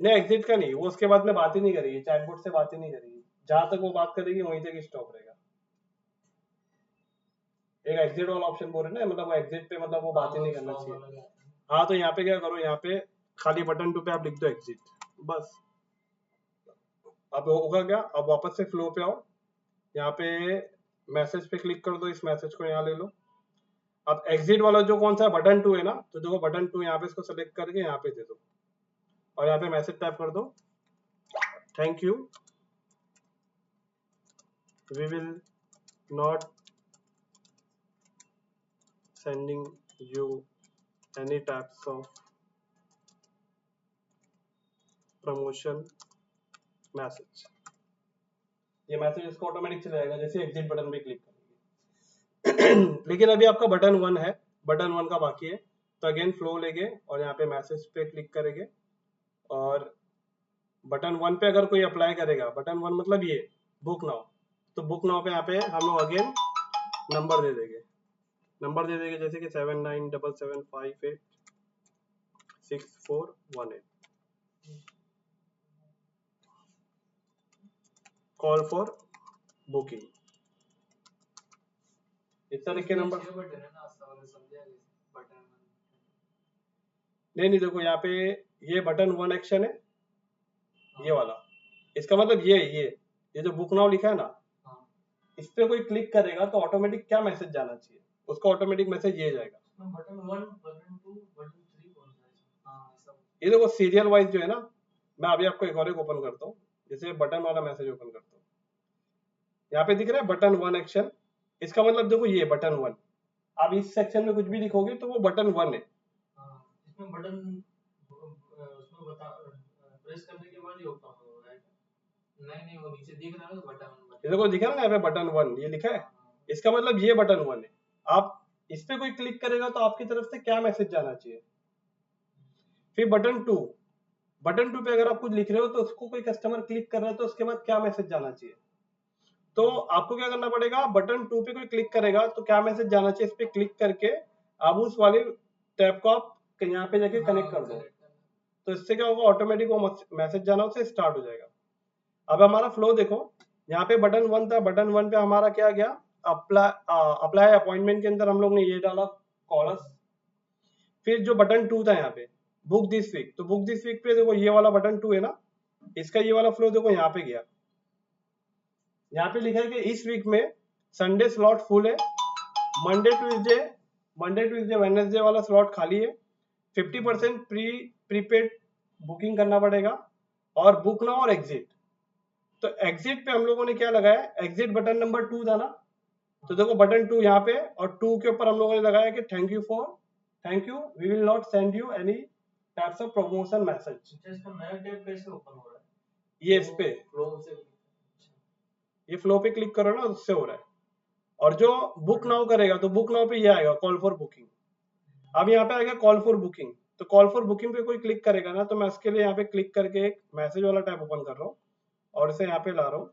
नहीं, एग्जिट का नहीं, वो उसके बाद में बात ही नहीं करेगी, चैटबॉट से बात ही नहीं करेगी, जहां तक वो बात करेगी वहीं तक स्टॉप रहेगा। एक एग्जिट वाला ऑप्शन बोल रहे ना, मतलब वो एग्जिट पे मतलब वो बात ही नहीं करना चाहिए। हाँ, तो यहाँ पे क्या करो, यहाँ पे खाली बटन 2 पे आप लिख दो एग्जिट, बस। अब होगा क्या, अब वापस से फ्लो पे आओ, यहाँ पे मैसेज पे क्लिक कर दो, इस मैसेज को यहाँ ले लो। अब एग्जिट वाला जो कौन सा बटन 2 है ना, तो देखो बटन 2 यहाँ पे इसको सेलेक्ट करके यहाँ पे दे दो और यहाँ पे मैसेज टाइप कर दो, thank you, we will not sending you any types of promotion message। ये मैसेज इसको ऑटोमेटिक चला जाएगा जैसे एग्जिट बटन पे क्लिक करेंगे। लेकिन अभी आपका बटन 1 है, बटन 1 का बाकी है, तो अगेन फ्लो लेंगे और यहाँ पे मैसेज पे क्लिक करेंगे और बटन 1 पे अगर कोई अप्लाई करेगा, बटन 1 मतलब ये बुक नाउ, तो बुक नाउ पे यहाँ पे हम लोग अगेन नंबर दे देंगे, जैसे कि 7977586418 कॉल फॉर बुकिंग। इस तरह के नंबर बटन है ना, समझा बटन। नहीं, देखो यहाँ पे ये बटन 1 एक्शन है, ये वाला, इसका मतलब ये जो बुक नाउ लिखा है ना, इस पे कोई क्लिक करेगा तो ऑटोमेटिक क्या मैसेज जाना चाहिए, उसका ऑटोमेटिक मैसेज ये जाएगा। बटन 1, बटन 2, बटन 3 कौन सा है? हाँ, ऐसा। ये देखो सीरियल वाइज जो है ना, मैं अभी आपको एक और ओपन करता हूँ, जैसे बटन वाला मैसेज ओपन करता हूँ, यहाँ पे दिख रहा है बटन 1 एक्शन, इसका मतलब देखो ये बटन 1, आप इस सेक्शन में कुछ भी लिखोगे तो वो बटन 1 है। इसमें बटन उसमें बता प्रेस करने के बाद ही ओपन होगा, नहीं वो नीचे दिख रहा है बटन, ये देखो दिख रहा है ना यहाँ पे बटन 1 ये लिखा है, इसका मतलब ये बटन 1 है। आप इस पे कोई क्लिक करेगा तो आपकी तरफ से क्या मैसेज जाना चाहिए। फिर बटन 2 पे अगर आप कुछ लिख रहे हो तो उसको कोई कस्टमर क्लिक कर रहा है तो उसके बाद क्या मैसेज जाना चाहिए। तो आपको क्या करना पड़ेगा, बटन 2 पे कोई क्लिक करेगा तो क्या मैसेज जाना चाहिए, इस पे क्लिक करके आप उस वाले टैब को आप यहाँ पे जाके कनेक्ट कर दो, तो इससे क्या होगा, ऑटोमेटिक वो मैसेज जाना उससे स्टार्ट हो जाएगा। अब हमारा फ्लो देखो, यहाँ पे बटन 1 था, बटन 1 पे हमारा क्या गया, अप्लाई अपॉइंटमेंट के अंदर हम लोग ने ये डाला कॉलस। फिर जो बटन 2 था यहाँ पे बुक दिस वीक, तो बुक दिस वीक पे देखो ये वाला बटन 2 है ना, इसका ये वाला फ्लो देखो यहाँ पे गया, यहाँ पे लिखा है कि इस वीक में संडे स्लॉट फुल है, Monday Tuesday Monday Tuesday Wednesday वाला स्लॉट खाली है। 50% प्रीपेड बुकिंग करना पड़ेगा और बुक नाउ और एग्जिट। तो एग्जिट पे हम लोगों ने क्या लगाया, एग्जिट बटन नंबर 2 था ना, तो देखो बटन 2 यहाँ पे, और 2 के ऊपर हम लोगों ने लगाया कि thank you we will not send you any types of promotion message. अच्छा, इसका नया टैब कैसे ओपन हो रहा है? ये इस पे फ्लो से ये फ्लो पे क्लिक करो ना, उससे हो रहा है। और जो बुक नाउ करेगा तो बुक नाउ पे ये आएगा कॉल फॉर बुकिंग। अब यहाँ पे आएगा कॉल फॉर बुकिंग, तो कॉल फॉर बुकिंग पे कोई क्लिक करेगा ना, तो मैं उसके लिए यहाँ पे क्लिक करके एक मैसेज वाला टैब ओपन कर रहा हूँ और इसे यहाँ पे ला रहा हूँ,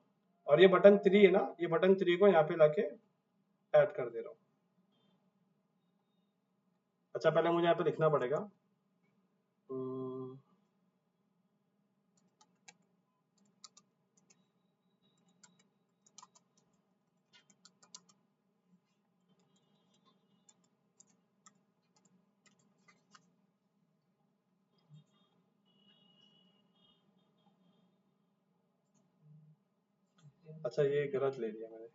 और ये बटन 3 है ना, ये बटन 3 को यहाँ पे लाके ऐड कर दे रहा हूँ। अच्छा, पहले मुझे यहाँ पे लिखना पड़ेगा अच्छा, ये गलत ले लिया मैंने।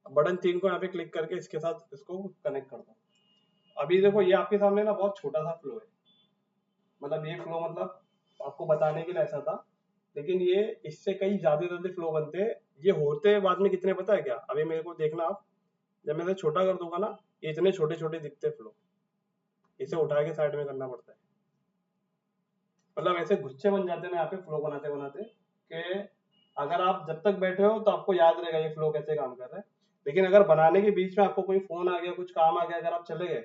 बटन 3 को यहाँ पे क्लिक करके इसके साथ इसको कनेक्ट कर दो। अभी देखो ये आपके सामने ना बहुत छोटा सा फ्लो है, मतलब ये फ्लो मतलब आपको बताने के लिए ऐसा था, लेकिन ये इससे कई ज्यादा फ्लो बनते हैं। ये होते बाद में कितने पता है क्या, अभी मेरे को देखना आप, जब मैं इसे छोटा कर दूंगा ना, ये इतने छोटे छोटे दिखते फ्लो, इसे उठा के साइड में करना पड़ता है। मतलब ऐसे गुच्छे बन जाते हैं ना यहाँ पे फ्लो बनाते बनाते, कि अगर आप जब तक बैठे हो तो आपको याद रहेगा ये फ्लो कैसे काम कर रहा है, लेकिन अगर बनाने के बीच में आपको कोई फोन आ गया, कुछ काम आ गया, अगर आप चले गए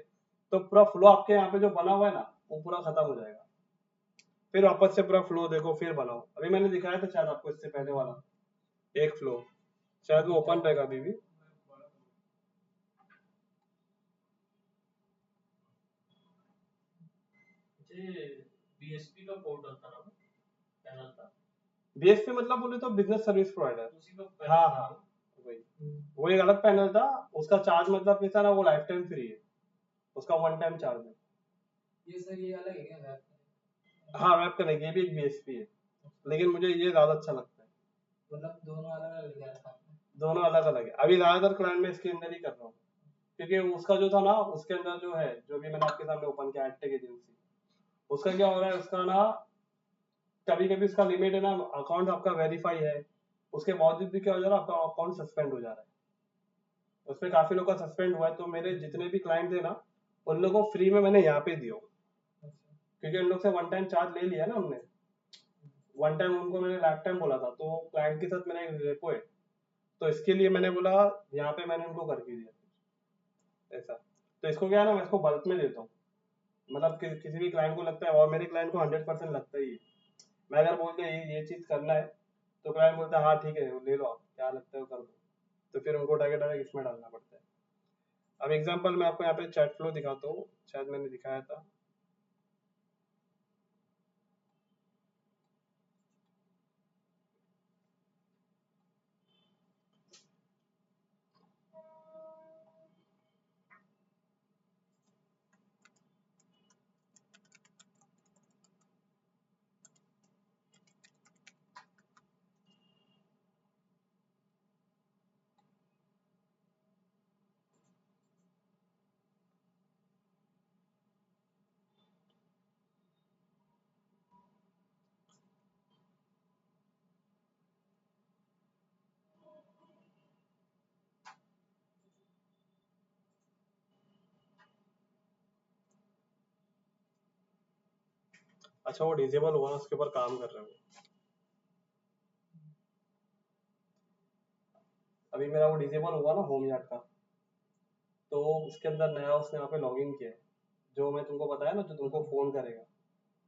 तो पूरा फ्लो आपके यहाँ पे जो बना हुआ है ना, वो पूरा खत्म हो जाएगा। फिर वापस से पूरा फ्लो देखो, फिर बनाओ। अभी मैंने दिखाया था शायद आपको इससे पहले वाला एक फ्लो, शायद वो ओपन रहेगा अभी भी। बीएसपी का पोर्ट होता ना, पैनल था। बीएसपी मतलब बोले तो बिजनेस सर्विस प्रोवाइडर। उसी का हाँ हाँ, वही। वो एक अलग पैनल था, उसका चार्ज मतलब कैसा ना, वो लाइफ टाइम फ्री है, उसका वन टाइम चार्ज है। ये सर ये अलग है क्या वेब? हाँ, वेब कनेक्ट, ये भी एक बीएसपी है, लेकिन मुझे ये ज्यादा अच्छा लगता है। मतलब दोनों अलग अलग लिखा था आपने? दोनों अलग अलग है। अभी ज्यादातर क्लाइंट में इसके अंदर ही कर रहा हूँ, क्योंकि उसका जो था ना, उसके अंदर जो है, जो भी मैंने आपके सामने ओपन किया एडटेक एजेंसी, उसका क्या हो रहा है, उसका ना कभी कभी उसका लिमिट है ना, अकाउंट आपका वेरीफाई है, उसके बावजूद भी क्या हो जा रहा है, आपका अकाउंट सस्पेंड हो जा रहा है। उसमें काफी लोग का सस्पेंड हुआ है, तो मेरे जितने भी क्लाइंट थे ना, उन लोगों को फ्री में मैंने यहाँ पे दिया, क्योंकि उन लोग से वन टाइम चार्ज ले लिया ना हमने। वन टाइम उनको मैंने लाइफ टाइम बोला था, तो क्लाइंट के साथ मेरा एक रेपो है, तो इसके लिए मैंने बोला यहाँ पे मैंने उनको करके दिया ऐसा। तो इसको क्या है ना, मैं इसको बल्क में देता हूँ, मतलब किसी भी क्लाइंट को लगता है, और मेरे क्लाइंट को 100% लगता ही है। मैं अगर बोलते ये चीज करना है, तो क्लाइंट बोलता है हाँ ठीक है ले लो, आप क्या लगता है वो कर दो, तो फिर उनको उठा के डायरेक्ट इसमें डालना पड़ता है। अब एग्जांपल मैं आपको यहाँ पे चैट फ्लो दिखाता हूँ, शायद मैंने दिखाया था। अच्छा, वो डिसेबल हुआ, उसके ऊपर काम कर रहे हो। अभी मेरा वो डिसेबल हुआ ना होम यार्ड का, तो उसके अंदर नया उसने यहाँ पे लॉगिन किया है, जो मैं तुमको बताया ना, जो तुमको फोन करेगा,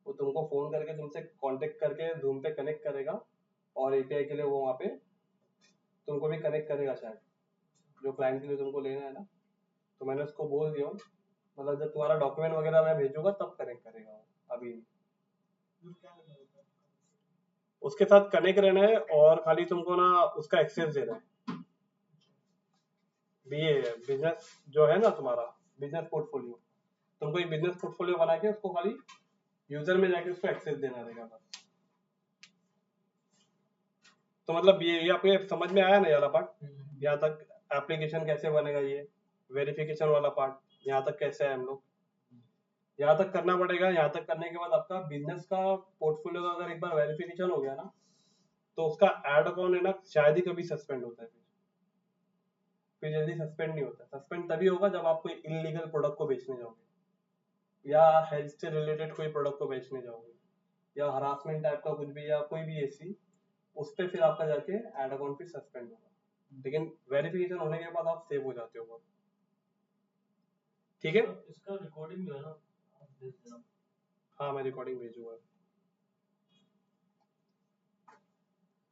वो तुमको फोन करके तुमसे कांटेक्ट करके Zoom पे कनेक्ट करेगा, और एपीआई के लिए वो वहाँ पे तुमको भी कनेक्ट करेगा शायद, जो क्लाइंट के लिए तुमको लेना है ना। तो मैंने उसको बोल दिया, मतलब जब तुम्हारा डॉक्यूमेंट वगैरह मैं भेजूंगा तब कनेक्ट करेगा वो, अभी उसके साथ कनेक्ट रहना है, और खाली तुमको ना उसका एक्सेस देना है। ये बिजनेस जो है ना तुम्हारा बिजनेस पोर्टफोलियो, तुमको एक बिजनेस पोर्टफोलियो बना के उसको खाली यूजर में जाके उसको एक्सेस देना रहेगा बस। तो मतलब ये आपके समझ में आया ना ये वाला पार्ट? यहाँ तक एप्लीकेशन कैसे बनेगा, ये वेरिफिकेशन वाला पार्ट यहाँ तक कैसे है हम लोग, यहाँ तक करना पड़ेगा। यहाँ तक करने के बाद आपका बिजनेस का पोर्टफोलियो का अगर एक बार वेरिफिकेशन हो गया ना, तो उसका एड अकाउंट है ना शायद ही कभी सस्पेंड होता है, फिर जल्दी सस्पेंड नहीं होता। सस्पेंड तभी होगा जब आप कोई इलीगल प्रोडक्ट को बेचने जाओगे, या हेल्थ से रिलेटेड कोई प्रोडक्ट को बेचने जाओगे, या हरासमेंट टाइप का कुछ भी, या कोई भी ऐसी, उस पर फिर आपका जाके एड अकाउंट फिर सस्पेंड होगा। लेकिन वेरिफिकेशन होने के बाद आप सेव हो जाते हो। ठीक है, इसका रिकॉर्डिंग जो है ना आप भेज देना। हाँ मैं रिकॉर्डिंग भेजूंगा।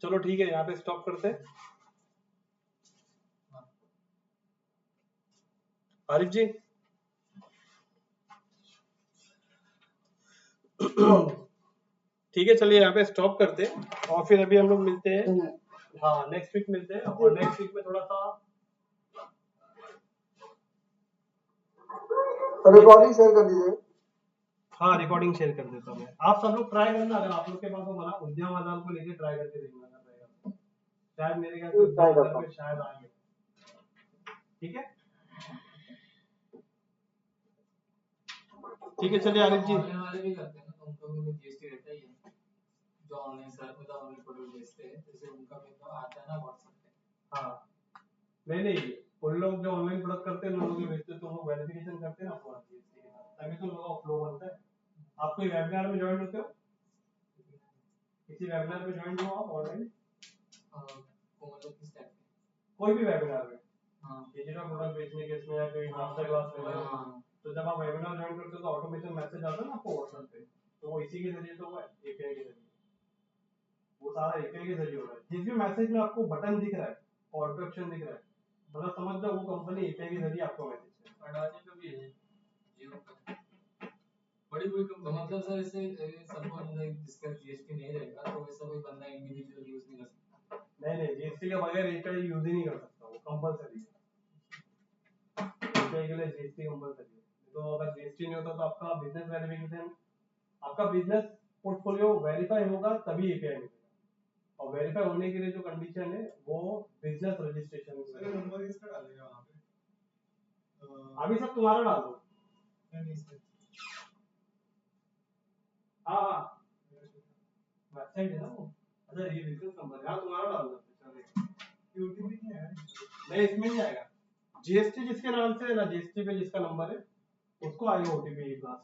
चलो ठीक है, यहाँ पे स्टॉप करते हैं। आरिफ जी ठीक है, चलिए यहाँ पे स्टॉप करते हैं और फिर अभी हम लोग मिलते हैं, हाँ नेक्स्ट वीक मिलते हैं। और नेक्स्ट वीक में थोड़ा सा रिकॉर्डिंग शेयर कर दीजिए। हाँ रिकॉर्डिंग शेयर कर देता हूँ मैं। आप सब लोग ट्राई करना, अगर आप लोग के पास हो बना उद्यम आधार को लेके ट्राई करके देखना अगर रहेगा। शायद मेरे ख्याल से उद्यम आधार पे शायद आ गया। ठीक है, ठीक है, चलिए आरिफ जी। ऑनलाइन वाले भी करते हैं ना, तो उनको भी जीएसटी रहता ही है, जो ऑनलाइन सर मतलब ऑनलाइन प्रोडक्ट बेचते हैं, जैसे उनका भी तो आता है ना व्हाट्सएप पे। हाँ नहीं उन लोग जो ऑनलाइन प्रोडक्ट करते हैं, उन लोग जो बेचते हैं, तो लोग वेरिफिकेशन करते हैं ना अपना जीएसटी के साथ, तभी तो लोगों का फ्लो बनता है। आप कोई वेबिनार में ज्वाइन होते हो, किसी वेबिनार में ज्वाइन हो आप ऑनलाइन, मतलब किस टाइप के? कोई भी वेबिनार में, हाँ डिजिटल प्रोडक्ट बेचने के इसमें, या कोई मास्टर क्लास में, तो जब आप वेबिनार ज्वाइन करते हो तो ऑटोमेशन मैसेज आता है ना आपको व्हाट्सएप पे, तो वो इसी के जरिए तो हुआ है, एपीआई के जरिए, वो सारा एपीआई के जरिए हो रहा है। जिस भी मैसेज में आपको बटन दिख रहा है, कॉल टू एक्शन दिख रहा है, मतलब समझ लो वो कंपनी एपीआई के जरिए आपको मैसेज कर अडानी पे भी है, जियो पे बड़ी कोई तो कंपनी। मतलब सर इसे सपोज मतलब जिसका जीएसटी नहीं रहेगा तो वैसा कोई बंदा इंडिविजुअल यूज नहीं कर सकता। नहीं जीएसटी के बगैर एपीआई यूज ही नहीं कर सकता, वो कंपलसरी है। एपीआई के लिए जीएसटी कंपलसरी है। तो अगर जीएसटी नहीं होता तो आपका बिजनेस वेरिफिकेशन, आपका बिजनेस पोर्टफोलियो वेरीफाई होगा तभी एपीआई मिलेगा, और वेरीफाई होने के लिए जो कंडीशन है वो बिजनेस रजिस्ट्रेशन है। नंबर किसका डालेगा वहाँ पे? अभी सब तुम्हारा डाल दो। हाँ वेबसाइट है ना वो, अच्छा ये बिजनेस नंबर है, हाँ तुम्हारा डाल दो। यूटीपी नहीं है। नहीं इसमें नहीं आएगा, जीएसटी जिसके नाम से है ना, जीएसटी पे जिसका नंबर है उसको आएगा ओटीपी क्लास।